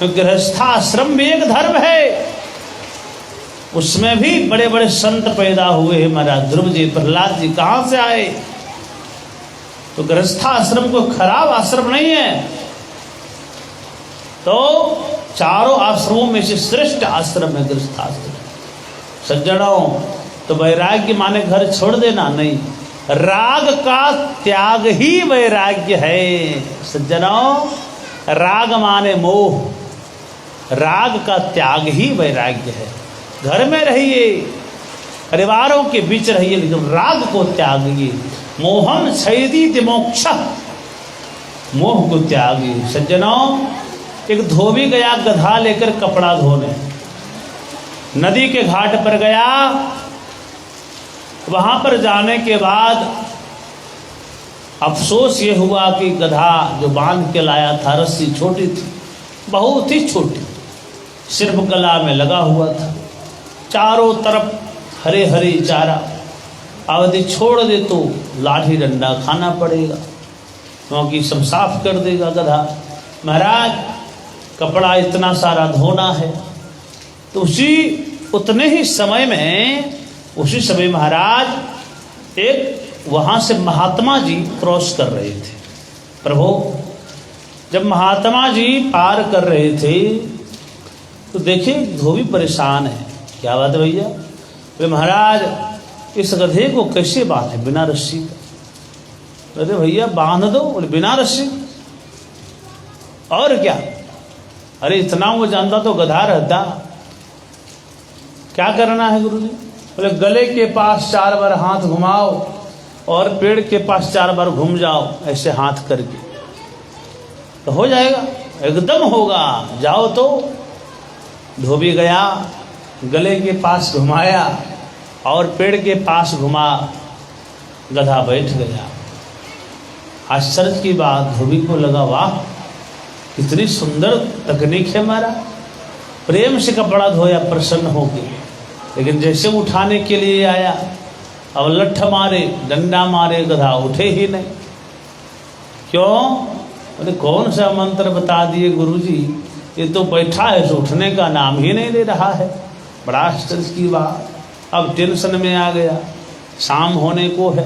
A: तो गृहस्थाश्रम भी एक धर्म है, उसमें भी बड़े बड़े संत पैदा हुए हैं महाराज। ध्रुव जी, प्रहलाद जी कहाँ से आए? तो गृहस्थाश्रम कोई खराब आश्रम नहीं है। तो चारों आश्रमों में से श्रेष्ठ आश्रम है गृहस्थाश्रम। सज्जनों, तो वैराग्य माने घर छोड़ देना नहीं, राग का त्याग ही वैराग्य है। सज्जनों, राग माने मोह, राग का त्याग ही वैराग्य है। घर में रहिए, परिवारों के बीच रहिए, लेकिन राग को त्यागिए। मोहम छेदी मोक्ष, मोह को त्यागिए। सज्जनों, एक धोबी गया गधा लेकर कपड़ा धोने, नदी के घाट पर गया। वहां पर जाने के बाद अफसोस ये हुआ कि गधा जो बांध के लाया था, रस्सी छोटी थी, बहुत ही छोटी, सिर्फ गला में लगा हुआ था। चारों तरफ हरे हरे चारा, अवधि छोड़ दे तो लाठी डंडा खाना पड़ेगा, क्योंकि सब साफ कर देगा गधा। महाराज, कपड़ा इतना सारा धोना है। तो उतने ही समय में, उसी समय महाराज एक वहाँ से महात्मा जी क्रॉस कर रहे थे। प्रभु, जब महात्मा जी पार कर रहे थे तो देखिए धोबी परेशान है। क्या बात है भैया? बोले महाराज, इस गधे को कैसे बांधे बिना रस्सी का? अरे भैया बांध दो। बोले बिना रस्सी? और क्या? अरे इतना वो जानता तो गधा रहता। क्या करना है गुरुजी? बोले गले के पास 4 बार हाथ घुमाओ और पेड़ के पास 4 बार घूम जाओ, ऐसे हाथ करके, तो हो जाएगा, एकदम होगा। जाओ। तो धोबी गया, गले के पास घुमाया और पेड़ के पास घुमा, गधा बैठ गया। आश्चर्य की बात, धोबी को लगा वाह, कितनी सुंदर तकनीक है हमारा। प्रेम से कपड़ा धोया प्रसन्न होकर, लेकिन जैसे उठाने के लिए आया, अब लठ मारे, डंडा मारे, गधा उठे ही नहीं। क्यों? बोले कौन सा मंत्र बता दिए गुरुजी, ये तो बैठा है, तो उठने का नाम ही नहीं ले रहा है। बड़ा आश्चर्य की बात। अब टेंशन में आ गया, शाम होने को है।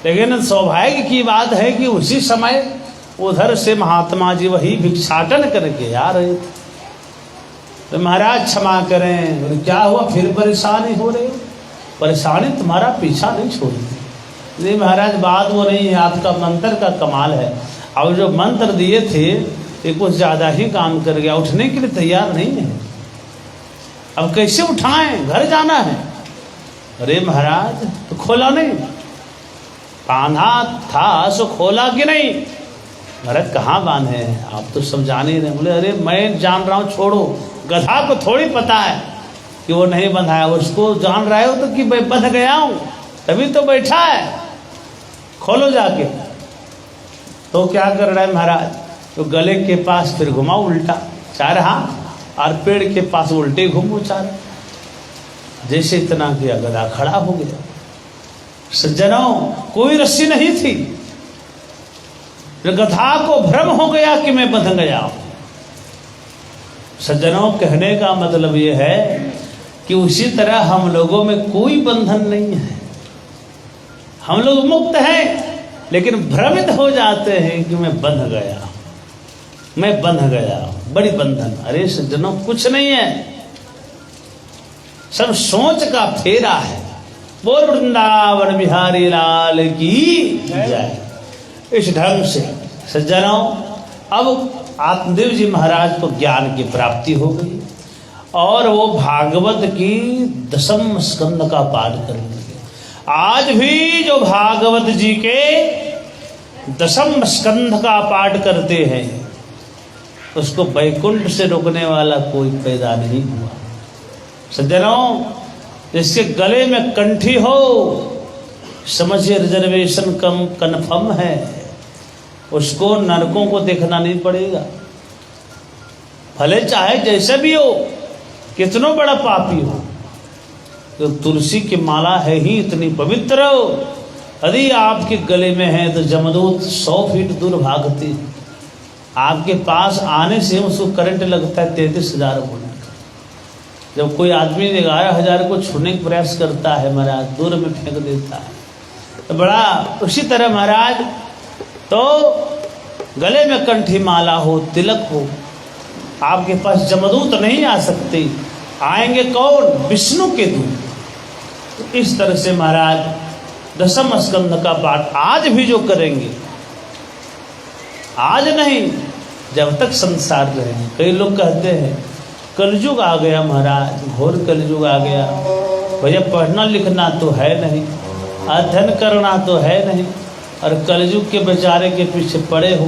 A: लेकिन सौभाग्य की बात है कि उसी समय उधर से महात्मा जी वही भिक्षाटन करके आ रहे थे। तो महाराज क्षमा करें। क्या हुआ, फिर परेशानी हो रही? परेशानी तुम्हारा पीछा नहीं छोड़ती। नहीं महाराज, बात वो नहीं है, आपका मंत्र का कमाल है। अब जो मंत्र दिए थे ये कुछ ज़्यादा ही काम कर गया, उठने के लिए तैयार नहीं है। अब कैसे उठाएं? घर जाना है। अरे महाराज, तो खोला नहीं? बांधा था सो खोला कि नहीं? महाराज कहाँ बांधे? आप तो सब जान ही रहे। बोले अरे मैं जान रहा हूँ, छोड़ो। गधा को थोड़ी पता है कि वो नहीं बंधा है, उसको जान रहे हो तो कि मैं बंध गया हूँ, तभी तो बैठा है, खोलो जाके। तो क्या कर रहा है महाराज? तो गले के पास फिर घुमाओ उल्टा 4 हाथ, और पेड़ के पास उल्टे घूमो 4। जैसे इतना किया, गधा खड़ा हो गया। सज्जनों, कोई रस्सी नहीं थी। गधा को भ्रम हो गया कि मैं बंध गया हूं। सज्जनों, कहने का मतलब ये है कि उसी तरह हम लोगों में कोई बंधन नहीं है। हम लोग मुक्त हैं, लेकिन भ्रमित हो जाते हैं कि मैं बंध गया, मैं बंध गया, बड़ी बंधन। अरे सज्जनों, कुछ नहीं है, सब सोच का फेरा है। बोल वृंदावन बिहारी लाल की जय। इस ढंग से सज्जनों, अब आत्मदेव जी महाराज को ज्ञान की प्राप्ति हो गई और वो भागवत की 10वें स्कंद का पाठ करने लगे। आज भी जो भागवत जी के 10वें स्कंद का पाठ करते हैं, उसको वैकुंठ से रोकने वाला कोई पैदा नहीं हुआ। सज्जनों, जिसके गले में कंठी हो, समझिए रिजर्वेशन कम कन्फर्म है, उसको नरकों को देखना नहीं पड़ेगा। भले चाहे जैसे भी हो, कितनो बड़ा पापी हो, तो तुलसी की माला है ही इतनी पवित्र, यदि आपके गले में है तो जमदूत 100 फीट दूर भागते हैं। आपके पास आने से उसको करंट लगता है 33,000 होने का। जब कोई आदमी 11,000 को छूने का प्रयास करता है महाराज, दूर में फेंक देता है। तो बड़ा उसी तरह महाराज, तो गले में कंठी माला हो, तिलक हो, आपके पास जमदूत नहीं आ सकते। आएंगे कौन? विष्णु के दूत। तो इस तरह से महाराज दशम स्कंद का पाठ आज भी जो करेंगे, आज नहीं, जब तक संसार रहेंगे। कई लोग कहते हैं कलयुग आ गया महाराज, घोर कलयुग आ गया, भैया पढ़ना लिखना तो है नहीं, अध्ययन करना तो है नहीं, और कलयुग के बेचारे के पीछे पड़े हो।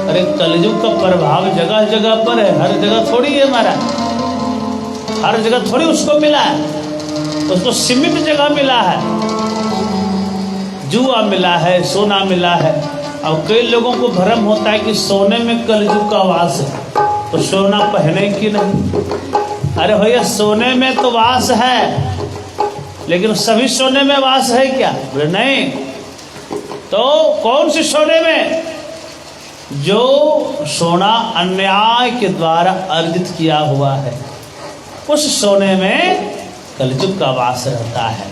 A: अरे कलयुग का प्रभाव जगह जगह पर है, हर जगह थोड़ी है महाराज, हर जगह थोड़ी उसको मिला है, उसको सीमित जगह मिला है। जुआ मिला है, सोना मिला है। अब कई लोगों को भ्रम होता है कि सोने में कलयुग का वास है, तो सोना पहने कि नहीं। अरे भैया, सोने में तो वास है, लेकिन सभी सोने में वास है क्या? बोले नहीं। तो कौन सी सोने में? जो सोना अन्याय के द्वारा अर्जित किया हुआ है, उस सोने में कलयुग का वास रहता है।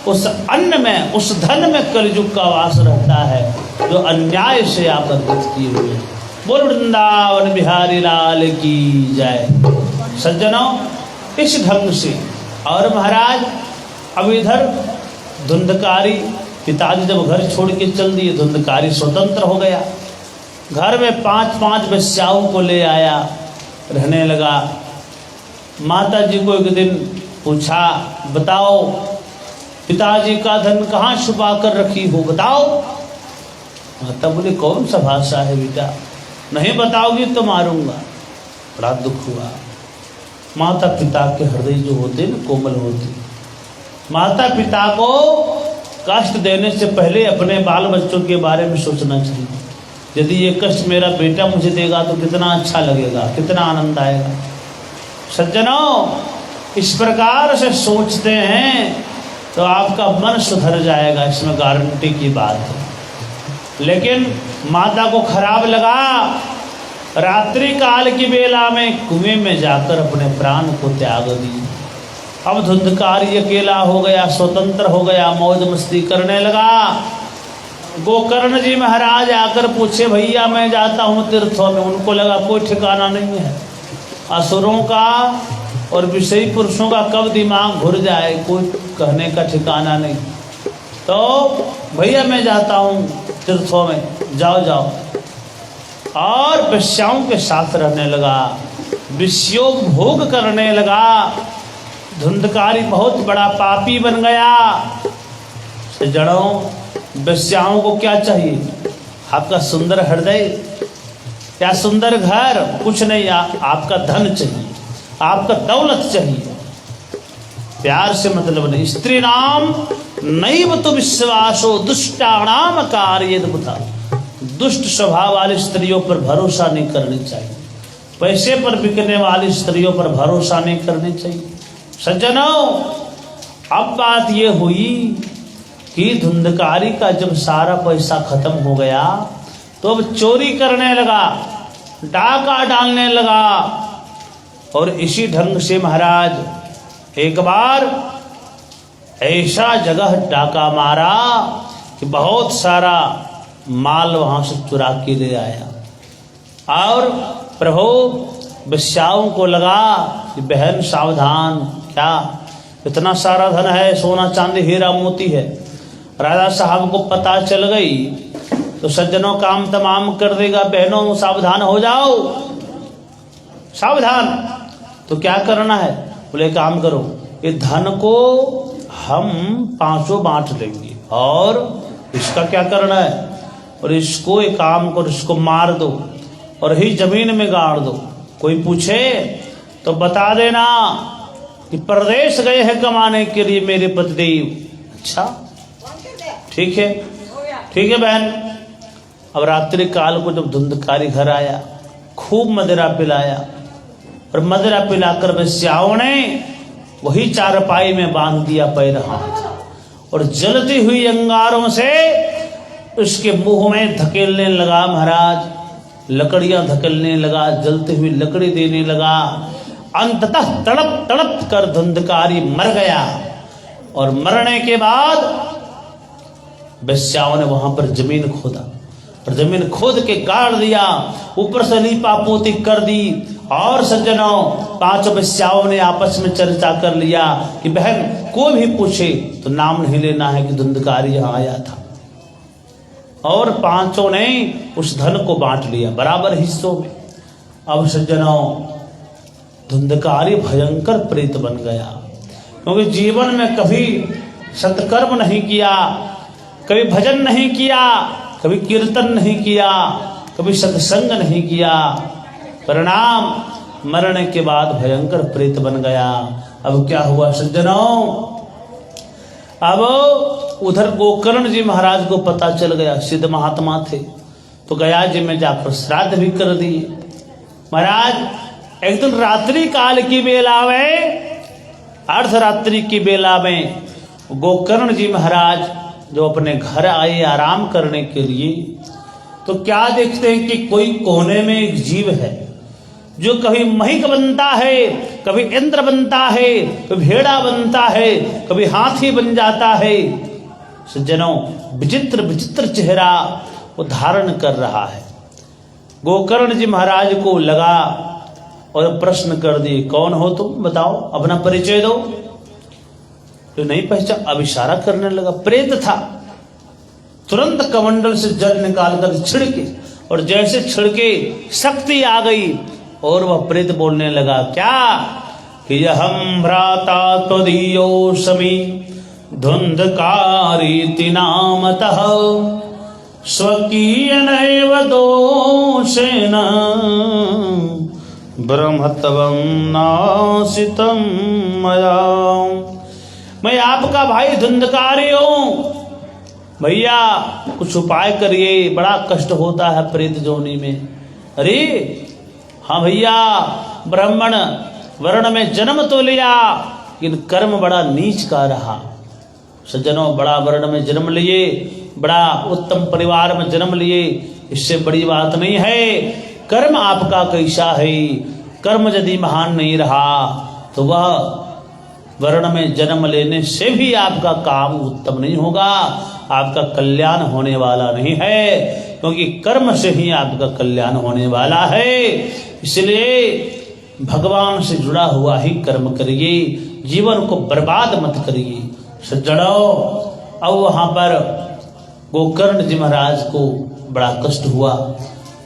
A: उस अन्न में, उस धन में कलयुग का वास रहता है, जो अन्याय से आप अर्जित किए हुए। बोल वृंदावन बिहारी लाल की जय। सज्जनों, इस ढंग से, और महाराज अब इधर धुंधकारी पिताजी जब घर छोड़ के चल दिए, धुंधकारी स्वतंत्र हो गया, घर में 5-5 वेश्याओं को ले आया, रहने लगा। माता जी को एक दिन पूछा, बताओ पिताजी का धन कहाँ छुपा कर रखी हो, बताओ। माता बोले, कौन सा भाषा है बेटा, नहीं बताओगी तो मारूंगा। बड़ा दुख हुआ। माता पिता के हृदय जो होते न कोमल होते, माता पिता को कष्ट देने से पहले अपने बाल बच्चों के बारे में सोचना चाहिए। यदि ये कष्ट मेरा बेटा मुझे देगा तो कितना अच्छा लगेगा, कितना आनंद आएगा। सज्जनों, इस प्रकार से सोचते हैं तो आपका मन सुधर जाएगा, इसमें गारंटी की बात है। लेकिन माता को खराब लगा, रात्रि काल की बेला में कुएं में जाकर अपने प्राण को त्याग दी। अब धुंधकारी अकेला हो गया, स्वतंत्र हो गया, मौज मस्ती करने लगा। गोकर्ण जी महाराज आकर पूछे, भैया मैं जाता हूँ तीर्थों में। उनको लगा कोई ठिकाना नहीं है, असुरों का और विषयी पुरुषों का कब दिमाग घुर जाए, कोई कहने का ठिकाना नहीं। तो भैया मैं जाता हूँ तीर्थों में, जाओ जाओ। और वेश्याओं के साथ रहने लगा, विषयोग भोग करने लगा। धुंधकारी बहुत बड़ा पापी बन गया। सज्जनों, वेश्याओं को क्या चाहिए? आपका सुंदर हृदय या सुंदर घर? कुछ नहीं, आपका धन चाहिए, आपका दौलत चाहिए। प्यार से मतलब नहीं। स्त्री नाम नैव तो विश्वासो दुष्टाणाम कार्येद बुधा। दुष्ट स्वभाव वाली स्त्रियों पर भरोसा नहीं करनी चाहिए, पैसे पर बिकने वाली स्त्रियों पर भरोसा नहीं करनी चाहिए। सज्जनों, अब बात ये हुई कि धुंधकारी का जब सारा पैसा खत्म हो गया तो अब चोरी करने लगा, डाका डालने लगा। और इसी ढंग से महाराज एक बार ऐसा जगह डाका मारा कि बहुत सारा माल वहां से चुरा के ले आया। और प्रभु वेश्याओं को लगा कि बहन सावधान, क्या इतना सारा धन है, सोना चांदी हीरा मोती है। राजा साहब को पता चल गई तो सज्जनों काम तमाम कर देगा। बहनों सावधान हो जाओ, सावधान। तो क्या करना है? बोले काम करो, ये धन को हम 5 बांट लेंगे, और इसका क्या करना है? और इसको एक काम करो, इसको मार दो। और ही जमीन में गाड़ दो। कोई पूछे तो बता देना कि परदेश गए हैं कमाने के लिए मेरे पतिदेव। अच्छा ठीक है, ठीक है बहन। अब रात्रि काल को जब धुंधकारी घर आया, खूब मदिरा पिलाया, और मदिरा पिलाकर वेश्याओं ने वही चारपाई में बांध दिया पैर हाथ, और जलती हुई अंगारों से उसके मुंह में धकेलने लगा महाराज, लकड़ियां धकेलने लगा, जलती हुई लकड़ी देने लगा। अंततः तड़प तड़प कर धुंधकारी मर गया, और मरने के बाद वेश्याओं ने वहां पर जमीन खोदा, और जमीन खोद के गाड़ दिया, ऊपर से लीपा पोती कर दी। और सज्जनों, 5 वेश्याओं ने आपस में चर्चा कर लिया कि बहन कोई भी पूछे तो नाम नहीं लेना है कि धुंधकारी यहां आया था। और 5 ने उस धन को बांट लिया बराबर हिस्सों में। अब सज्जनों, धुंधकारी भयंकर प्रेत बन गया, क्योंकि जीवन में कभी सत्कर्म नहीं किया, कभी भजन नहीं किया, कभी कीर्तन नहीं किया, कभी सत्संग नहीं किया। परिणाम मरने के बाद भयंकर प्रेत बन गया। अब क्या हुआ सज्जनों, अब उधर गोकर्ण जी महाराज को पता चल गया, सिद्ध महात्मा थे, तो गया जी में जाकर श्राद्ध भी कर दिए। महाराज एक दिन रात्रि काल की बेला में, अर्धरात्रि की बेला में गोकर्ण जी महाराज जो अपने घर आए आराम करने के लिए, तो क्या देखते हैं कि कोई कोने में एक जीव है जो कभी महिक बनता है, कभी इंद्र बनता है, कभी भेड़ा बनता है, कभी हाथी बन जाता है। सज्जनों, विचित्र विचित्र चेहरा वो धारण कर रहा है। गोकर्ण जी महाराज को लगा और प्रश्न कर दिए, कौन हो तुम, बताओ, अपना परिचय दो। तो नहीं पहचान, अब इशारा करने लगा, प्रेत था। तुरंत कमंडल से जल निकालकर छिड़के, और जैसे छिड़के शक्ति आ गई, और वह प्रेत बोलने लगा, क्या कि यहं भ्राता त्वदीयो समी धुंधकारीति नामतः स्वकीयनैव दोषेण ब्रह्मत्वं नासितं मया। मैं आपका भाई धुंधकारी हूं, भैया कुछ उपाय करिए, बड़ा कष्ट होता है प्रेत जोनी में। अरे हाँ भैया, ब्राह्मण वर्ण में जन्म तो लिया, लेकिन कर्म बड़ा नीच का रहा। सज्जनों, बड़ा वर्ण में जन्म लिए, बड़ा उत्तम परिवार में जन्म लिए, इससे बड़ी बात नहीं है। कर्म आपका कैसा है, कर्म यदि महान नहीं रहा तो वह वर्ण में जन्म लेने से भी आपका काम उत्तम नहीं होगा, आपका कल्याण होने वाला नहीं है, क्योंकि कर्म से ही आपका कल्याण होने वाला है। इसलिए भगवान से जुड़ा हुआ ही कर्म करिए, जीवन को बर्बाद मत करिए। सज्जनों, अब वहां पर गोकर्ण जी महाराज को बड़ा कष्ट हुआ,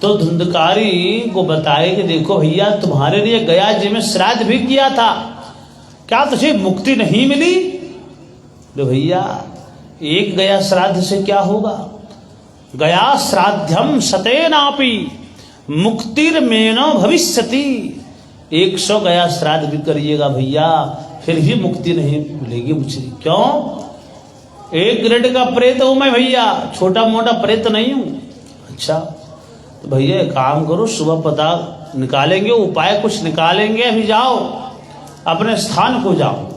A: तो धुंधकारी को बताए कि देखो भैया, तुम्हारे लिए गया जी में श्राद्ध भी किया था, क्या तुझे मुक्ति नहीं मिली? तो भैया, एक गया श्राद्ध से क्या होगा, गया श्राद्धम सतेनापि मुक्तिर्मेनो भविष्यति। 100 गया श्राद्ध भी करिएगा भैया, फिर भी मुक्ति नहीं मिलेगी मुझे। क्यों? 1 ग्रेड का प्रेत हूं मैं भैया, छोटा मोटा प्रेत नहीं हूं। अच्छा, तो भैया एक काम करो, सुबह पता निकालेंगे, उपाय कुछ निकालेंगे, अभी जाओ अपने स्थान को जाओ।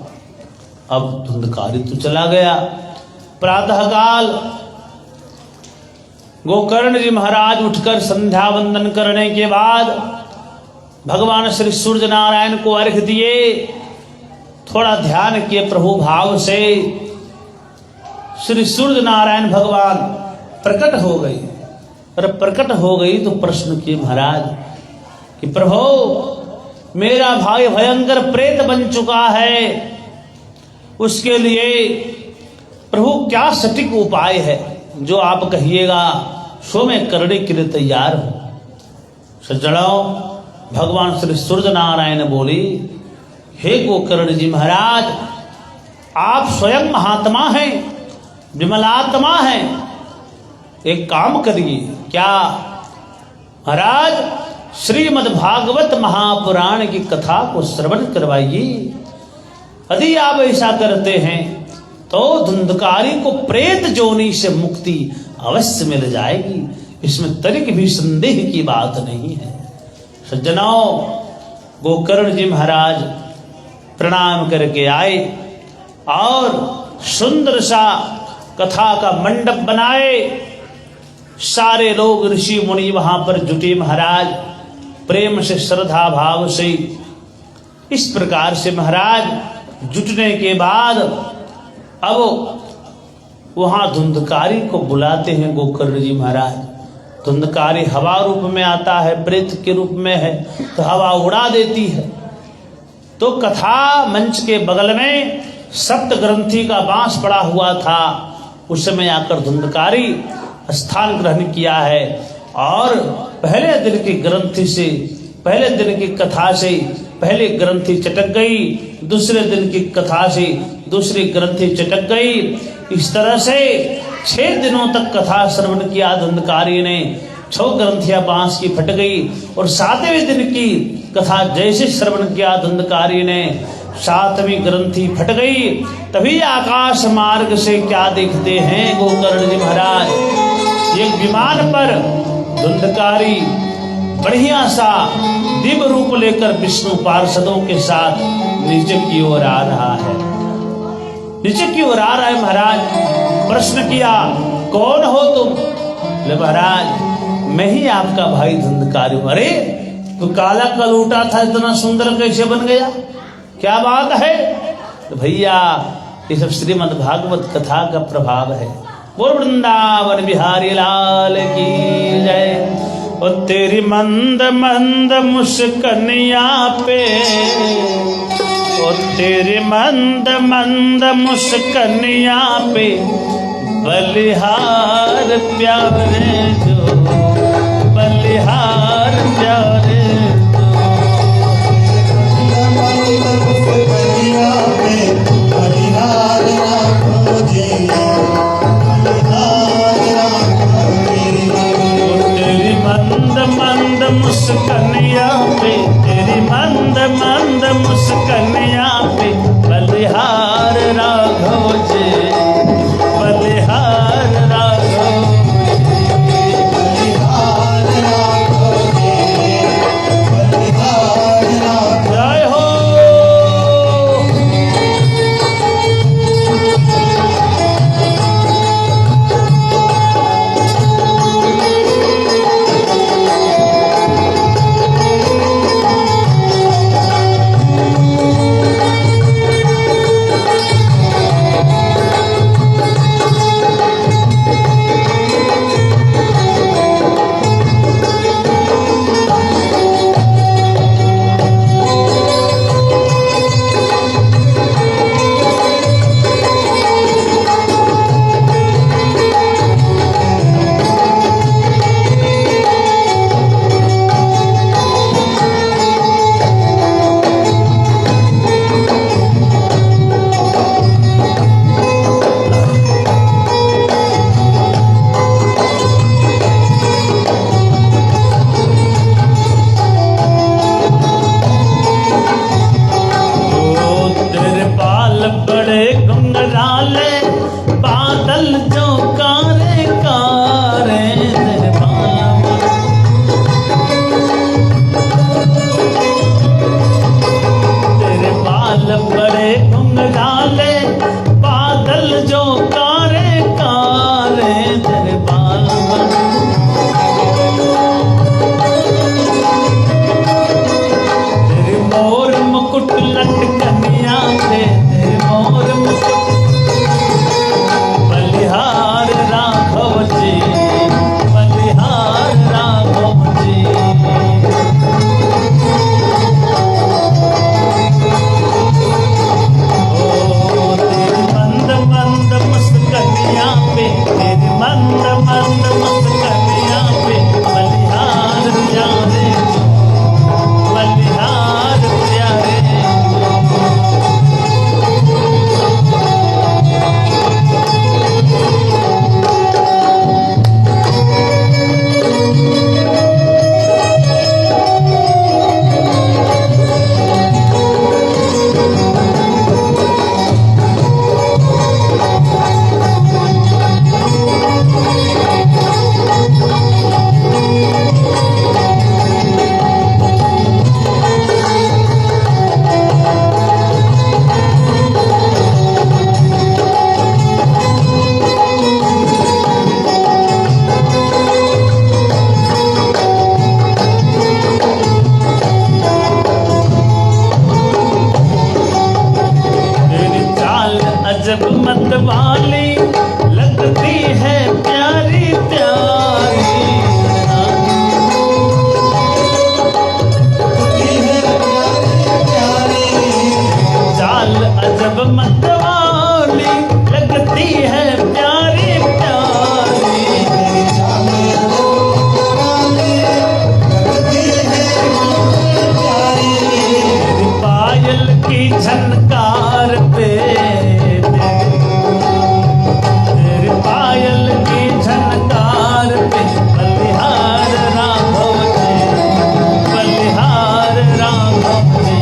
A: अब धुंधकारी तो चला गया। प्रातःकाल गोकर्ण जी महाराज उठकर संध्या वंदन करने के बाद भगवान श्री सूर्य नारायण को अर्घ्य दिए, थोड़ा ध्यान किए प्रभु भाव से। श्री सूर्य नारायण भगवान प्रकट हो गई, और प्रकट हो गई तो प्रश्न किए महाराज कि प्रभु, मेरा भाई भयंकर प्रेत बन चुका है, उसके लिए प्रभु क्या सटीक उपाय है, जो आप कहिएगा सो मैं करने के लिए तैयार हूं। सज्जनों, भगवान श्री सूर्य नारायण बोली, हे गोकर्ण जी महाराज, आप स्वयं महात्मा हैं, विमलात्मा हैं, एक काम करिए। क्या? महाराज, श्रीमद् भागवत महापुराण की कथा को श्रवण करवाइए। यदि आप ऐसा करते हैं तो धुंधकारी को प्रेत जोनी से मुक्ति अवश्य मिल जाएगी, इसमें तनिक भी संदेह की बात नहीं है। सज्जनों, गोकर्ण जी महाराज प्रणाम करके आए और सुंदर सा कथा का मंडप बनाए। सारे लोग ऋषि मुनि वहां पर जुटे। महाराज प्रेम से श्रद्धा भाव से इस प्रकार से महाराज जुटने के बाद अब वहां धुंधकारी को बुलाते हैं गोकर्ण जी महाराज। धुंधकारी हवा रूप में आता है, प्रेत के रूप में है, तो हवा उड़ा देती है। तो कथा मंच के बगल में सप्त ग्रंथि का बांस पड़ा हुआ था, उस समय आकर धुंधकारी स्थान ग्रहण किया है और पहले दिन की ग्रंथि से, पहले दिन की कथा से पहले ग्रंथि चटक गई, दूसरे दिन की कथा से दूसरी ग्रंथि चटक गई। इस तरह से 6 दिनों तक कथा श्रवण किया धुंधकारी ने। 6 ग्रंथियां बांस की फट गई और 7वें दिन की कथा जैसे श्रवण किया धुंधकारी ने, 7वीं ग्रंथि फट गई। तभी आकाश मार्ग से क्या देखते हैं गोकर्ण जी महाराज, एक विमान पर धुंधकारी बढ़िया सा दिव्य रूप लेकर विष्णु पार्षदों के साथ नीचे की ओर आ रहा है। नीचे की ओर आ रहा है महाराज। प्रश्न किया, कौन हो तुम? बोले महाराज मैं ही आपका भाई धुंधकारी हूं। अरे तो काला कलूटा था, इतना सुंदर कैसे बन गया? क्या बात है? तो भैया ये सब श्रीमद् भागवत कथा का प्रभाव है। बोल वृंदावन बिहारी लाल की जय। और तेरी मंद मंद मुस्कनिया पे, और तेरी मंद मंद मुस्कनिया पे बलिहार प्यारे जो, बलिहार प्यारे मंद मुस्कनिया पे, तेरी मंद मंद मुस्कनिया पे बलिहार राघव जी, बलिहार राघव जी, बलिहार राघव जी, बलिहार राघव। जय हो। अजब मत वाली लगती है प्यारी प्यारी चाल अजब मत वाली लगती है प्यारी प्यारी पायल की झनकार पे तेरी पायल की झनकार पे बलिहार राघव जी बलिहार राघव जी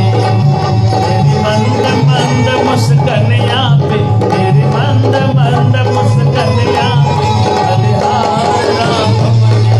A: तेरी मंद मंद मुस्कनिया पे तेरी मंद मंद मुस्कनिया पे बलिहार राघव जी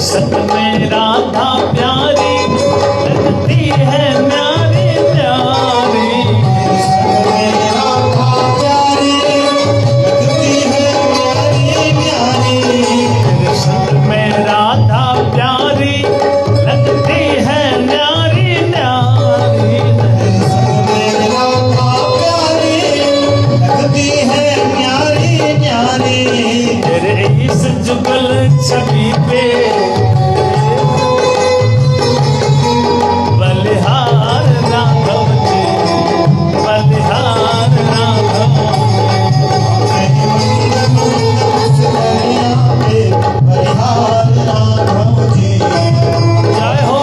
A: सत में राधा प्यारी लगती है म्यारी प्यारी सत में राधा प्यारी लगती है न्यारी न्यारी तेरे इस जुगल छवि पे बलिहार राघव जी बलिहार राघव जय हो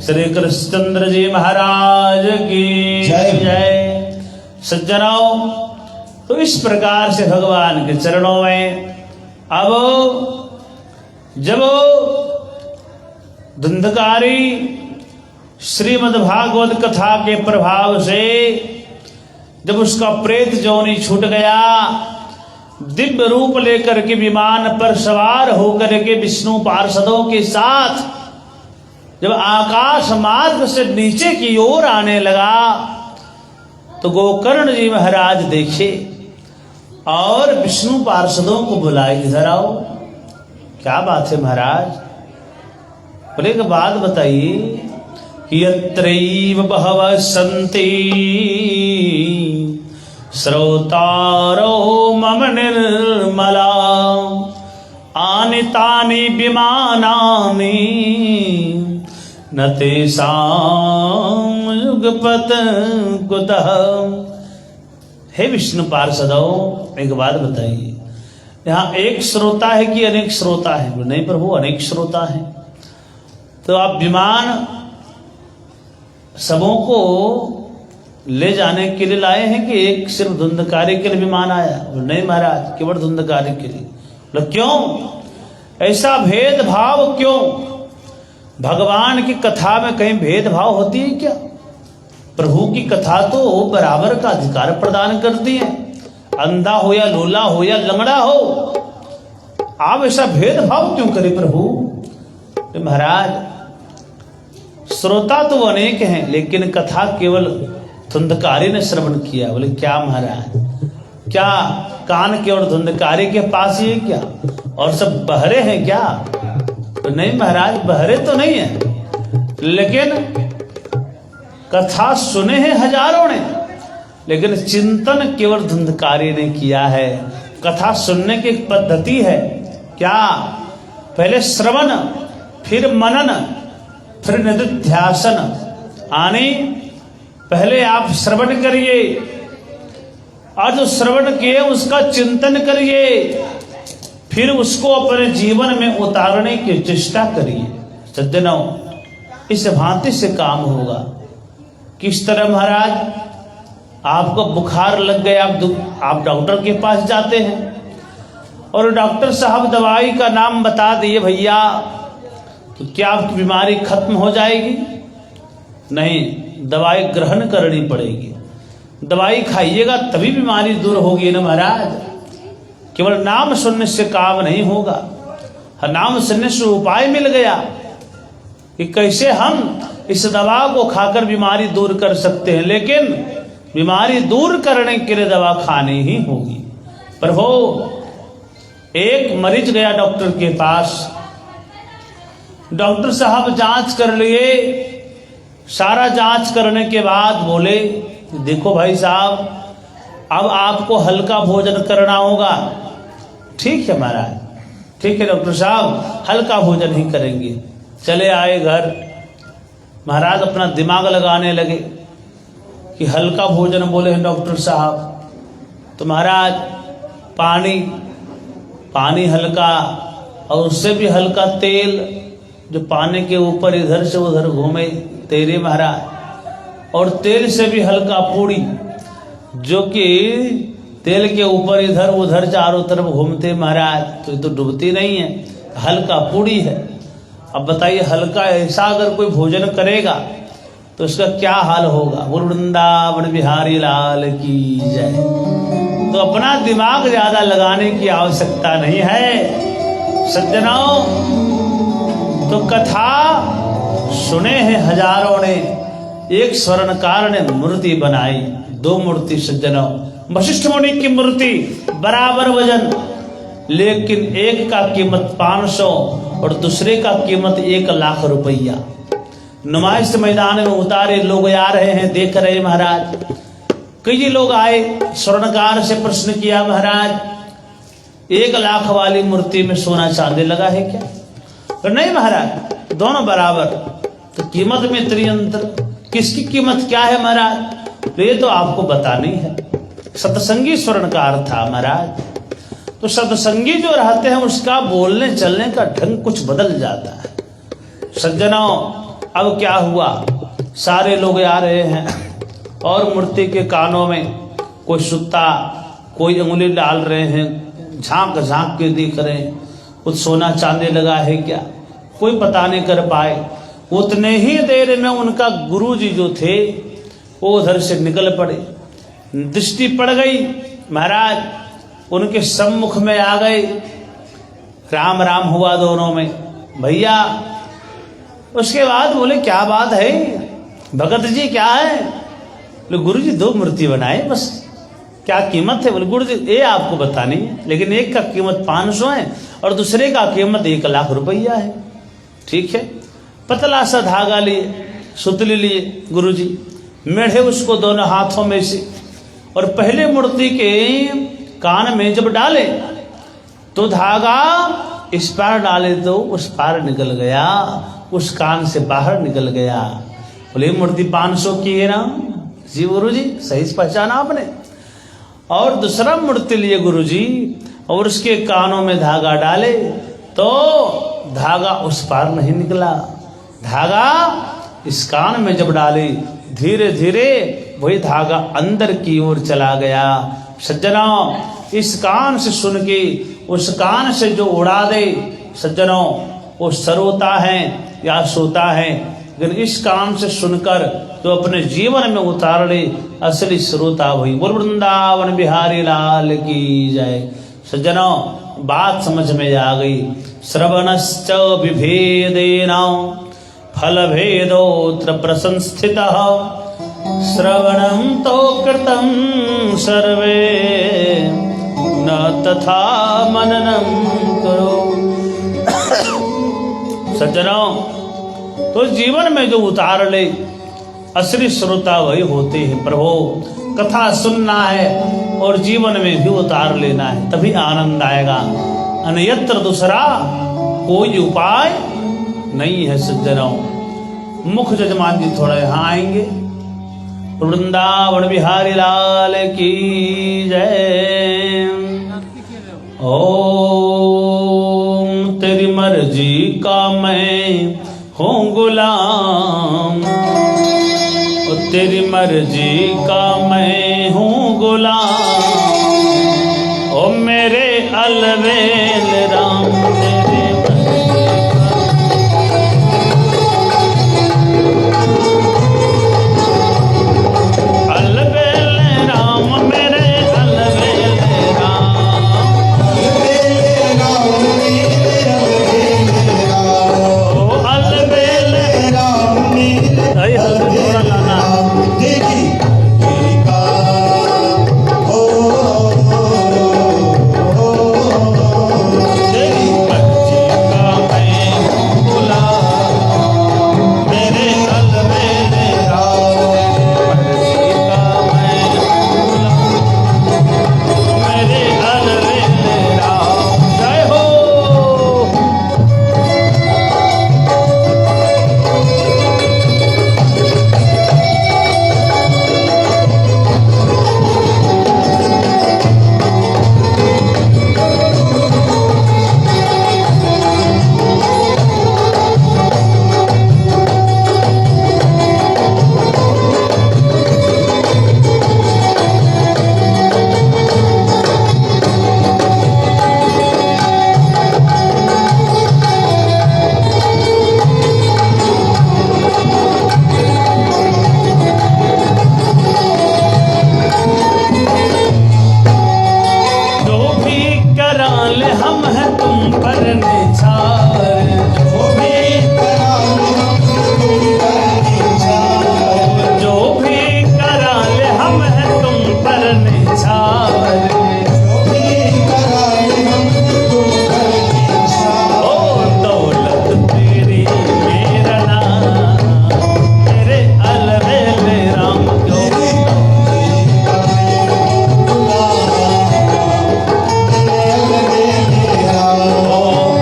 A: श्री कृष्णचंद्र जी महाराज की जय। सज्जनों, तो इस प्रकार से भगवान के चरणों में अब जब धुंधकारी श्रीमद् भागवत कथा के प्रभाव से जब उसका प्रेत जोनी छूट गया, दिव्य रूप लेकर के विमान पर सवार होकर के विष्णु पार्षदों के साथ जब आकाश मार्ग से नीचे की ओर आने लगा तो गोकर्ण जी महाराज देखे और विष्णु पार्षदों को बुलाए, इधर आओ। क्या बात है महाराज? बोले एक बात बताइए कि यत्रैव बहवः सन्ति श्रोतारो मम निर्मला आनितानि विमानानि न तेषां युगपत् कुतः। हे विष्णु पार्षदों, एक बात बताइए, यहाँ एक श्रोता है कि अनेक श्रोता है? नहीं प्रभु, अनेक श्रोता है। तो आप विमान सबों को ले जाने के लिए लाए हैं कि एक सिर्फ धुंधकारी के लिए विमान आया? नहीं महाराज, केवल धुंधकारी के लिए। तो क्यों ऐसा भेदभाव क्यों? भगवान की कथा में कहीं भेदभाव होती है क्या? प्रभु की कथा तो बराबर का अधिकार प्रदान करती है, अंधा हो या लूला हो या लंगड़ा हो। आप ऐसा भेदभाव क्यों करें प्रभु? तो महाराज, श्रोता तो अनेक हैं, लेकिन कथा केवल धुंधकारी ने श्रवण किया। बोले क्या महाराज, क्या कान केवल धुंधकारी के पास ही है क्या? और सब बहरे हैं क्या? तो नहीं महाराज, बहरे तो नहीं है, लेकिन कथा सुने हैं हजारों ने, लेकिन चिंतन केवल धुंधकारी ने किया है। कथा सुनने की एक पद्धति है क्या? पहले श्रवण, फिर मनन, फिर निधिध्यासन। आने पहले आप श्रवण करिए और जो श्रवण किए उसका चिंतन करिए, फिर उसको अपने जीवन में उतारने की चेष्टा करिए। सज्जनों, इस भांति से काम होगा। किस तरह महाराज, आपको बुखार लग गया, आप डॉक्टर के पास जाते हैं और डॉक्टर साहब दवाई का नाम बता दिए भैया, तो क्या आपकी बीमारी खत्म हो जाएगी? नहीं, दवाई ग्रहण करनी पड़ेगी। दवाई खाइएगा तभी बीमारी दूर होगी ना महाराज। केवल नाम सुनने से काम नहीं होगा। नाम सुनने से उपाय मिल गया कि कैसे हम इस दवा को खाकर बीमारी दूर कर सकते हैं, लेकिन बीमारी दूर करने के लिए दवा खानी ही होगी। प्रभु, एक मरीज गया डॉक्टर के पास, डॉक्टर साहब जांच कर लिए। सारा जांच करने के बाद बोले, देखो भाई साहब, अब आपको हल्का भोजन करना होगा। ठीक है महाराज, ठीक है डॉक्टर साहब, हल्का भोजन ही करेंगे। चले आए घर, महाराज अपना दिमाग लगाने लगे कि हल्का भोजन बोले हैं डॉक्टर साहब, तो महाराज पानी हल्का, और उससे भी हल्का तेल जो पानी के ऊपर इधर से उधर घूमे तेरे महाराज, और तेल से भी हल्का पूड़ी जो कि तेल के ऊपर इधर उधर चारों तरफ घूमते महाराज, तो ये तो डूबती नहीं है, हल्का पूड़ी है। अब बताइए, हल्का ऐसा अगर कोई भोजन करेगा तो उसका क्या हाल होगा? वृंदावन बिहारी लाल की जय। तो अपना दिमाग ज्यादा लगाने की आवश्यकता नहीं है सज्जनों। तो कथा सुने हैं हजारों ने, एक स्वर्णकार ने मूर्ति बनाई, 2 मूर्ति सज्जनों। वशिष्ठ मुनि की मूर्ति बराबर वजन, लेकिन एक का कीमत 500 और दूसरे का कीमत 1 लाख रुपया। नुमाइश मैदान में उतारे, लोग आ रहे हैं, देख रहे महाराज। कई लोग आए, स्वर्णकार से प्रश्न किया, महाराज 1 लाख वाली मूर्ति में सोना चांदी लगा है क्या? तो नहीं महाराज, दोनों बराबर। तो कीमत में इतनी अंतर, किसकी कीमत क्या है महाराज? तो ये तो आपको बतानी है। सत्संगी स्वर्णकार था महाराज। तो सत्संगी जो रहते हैं उसका बोलने चलने का ढंग कुछ बदल जाता है सज्जनों। अब क्या हुआ, सारे लोग आ रहे हैं और मूर्ति के कानों में कोई सुत्ता, कोई उंगली डाल रहे हैं, झांक झांक के देख रहे हैं कुछ सोना चांदी लगा है क्या, कोई पता नहीं कर पाए। उतने ही देर में उनका गुरुजी जो थे वो उधर से निकल पड़े, दृष्टि पड़ गई महाराज, उनके सम्मुख में आ गए। राम राम हुआ दोनों में भैया। उसके बाद बोले क्या बात है भगत जी, क्या है? गुरु जी 2 मूर्ति बनाए बस, क्या कीमत है? बोले गुरु जी ये आपको बतानी है, लेकिन एक का कीमत 500 है और दूसरे का कीमत 1 लाख रुपया है। ठीक है, पतला सा धागा लिए, सुतली लिए गुरु जी, मेढ़े उसको दोनों हाथों में से, और पहले मूर्ति के कान में जब डाले तो धागा इस पार डाले तो उस पार निकल गया, उस कान से बाहर निकल गया। बोले मूर्ति 500 की है ना? जी गुरु जी, सही पहचाना आपने। और दूसरा मूर्ति लिए गुरु जी और उसके कानों में धागा डाले तो धागा उस पार नहीं निकला, धागा इस कान में जब डाले धीरे धीरे वही धागा अंदर की ओर चला गया। सज्जनों, इस कान से सुन के उस कान से जो उड़ा दे सज्जनों, वो सरोता है या सोता है, लेकिन इस कान से सुनकर जो अपने जीवन में उतार ले असली श्रोता वही। बोल वृंदावन बिहारी लाल की जय। सज्जनों, बात समझ में आ गई। श्रवणश्च विभेदेन फल भेदोत्र प्रसंस्थितः, श्रवणं तो कृतं सर्वे न तथा मननं करो। सज्जनों, तो जीवन में जो उतार ले असली श्रोता वही होते हैं। प्रभु कथा सुनना है और जीवन में भी उतार लेना है, तभी आनंद आएगा, अन्यत्र दूसरा कोई उपाय नहीं है। सज्जनों, मुख जजमान जी थोड़ा यहाँ आएंगे। वृंदावन बिहारी लाल की जय। ओम तेरी मर्जी का मैं हूँ गुलाम, तेरी मर्जी का मैं हूँ गुलाम, ओ मेरे अलवेल राम तेरे अलवेल राम, मेरे अलवेल राम, ओ अलवेल राम थोड़ा लाना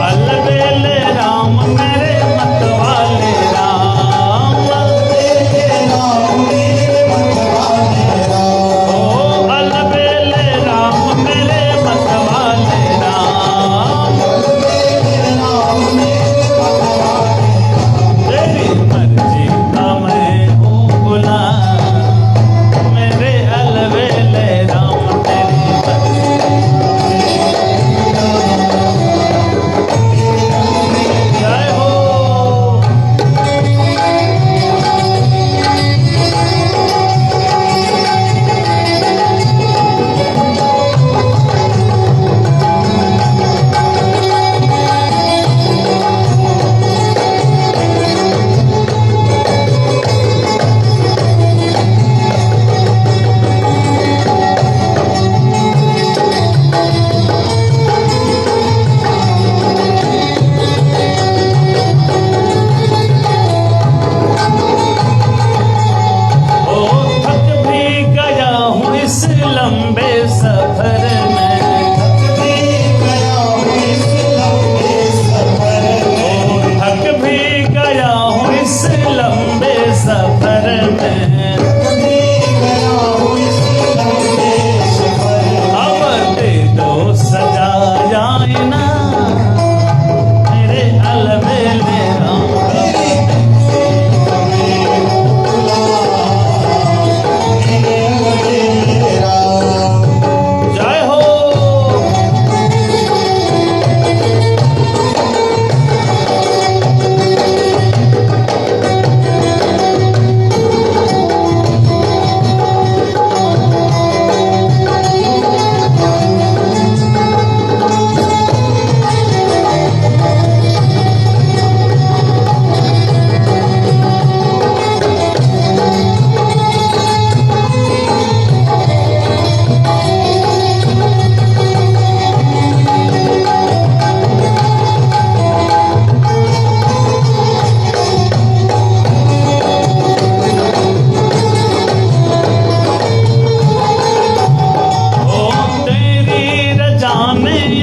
A: अलवेल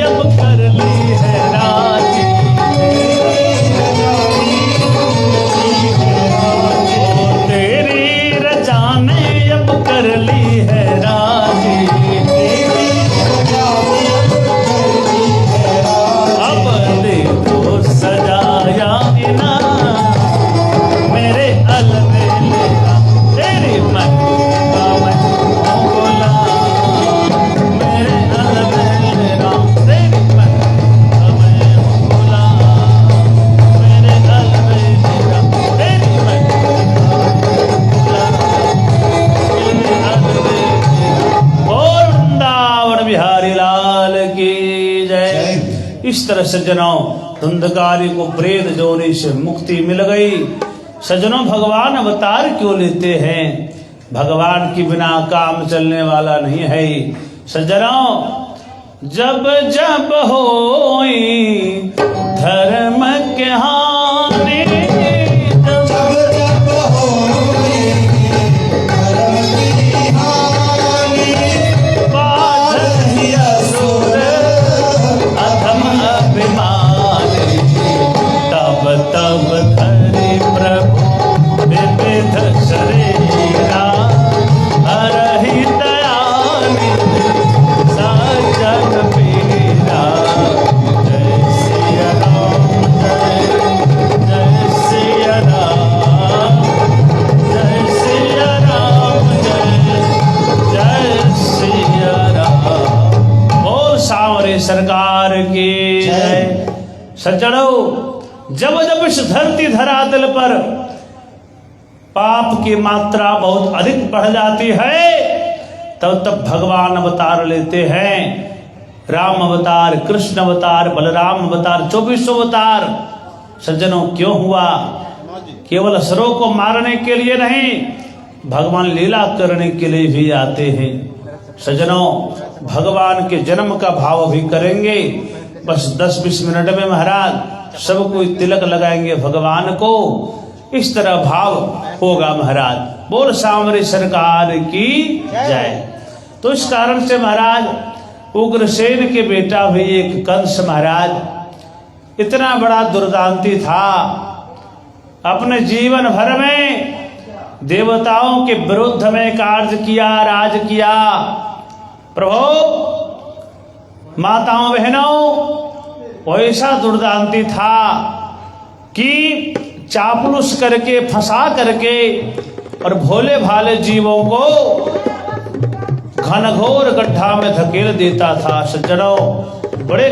A: अब कर ली है राजी, तेरी रजा ने अब कर ली है राजी, अब दे तो सजाया इनाम मेरे अलबेला, तेरी महबूबा मैं बोला, मेरे अलबेला, तेरी महबूबा मैं बोला, मेरे अलबेला, तेरी महबूबा, मेरे अलबेला। और वृंदावन बिहारी लाल की जय। इस तरह सज्जनों धुंधकारी को प्रेत जोनी से मुक्ति मिल गई। सज्जनों भगवान अवतार क्यों लेते हैं? भगवान के बिना काम चलने वाला नहीं है। सज्जनों जब जब होई धर्म के हानि,
B: जब जब होई धर्म की हानि,
A: बाधहि असुर अधम अभिमानी, तब तब धरि प्रभु विविध शरीरा, हरहि दयानिधि सज्जन पीरा। जय सिया राम, जय सिया राम, जय सिया राम, जय सिया राम। बोल सांवरे सरकार की जय। सज्जनों जब जब इस धरती धरातल पर पाप की मात्रा बहुत अधिक बढ़ जाती है, तब तब भगवान अवतार लेते हैं। राम अवतार, कृष्ण अवतार, बलराम अवतार, 24 अवतार। सज्जनों क्यों हुआ? केवल असुरों को मारने के लिए नहीं, भगवान लीला करने के लिए भी आते हैं। सज्जनों भगवान के जन्म का भाव भी करेंगे। बस 10-20 मिनट में महाराज सब कोई तिलक लगाएंगे भगवान को। इस तरह भाव होगा महाराज। बोल सांवरे सरकार की जय। तो इस कारण से महाराज उग्रसेन के बेटा भी एक कंस महाराज इतना बड़ा दुर्दांती था, अपने जीवन भर में देवताओं के विरुद्ध में कार्य किया, राज किया। प्रभु माताओं बहनों ऐसा दुर्दांती था कि चापलूस करके, फंसा करके और भोले भाले जीवों को घनघोर गड्ढा में धकेल देता था। सज्जनों बड़े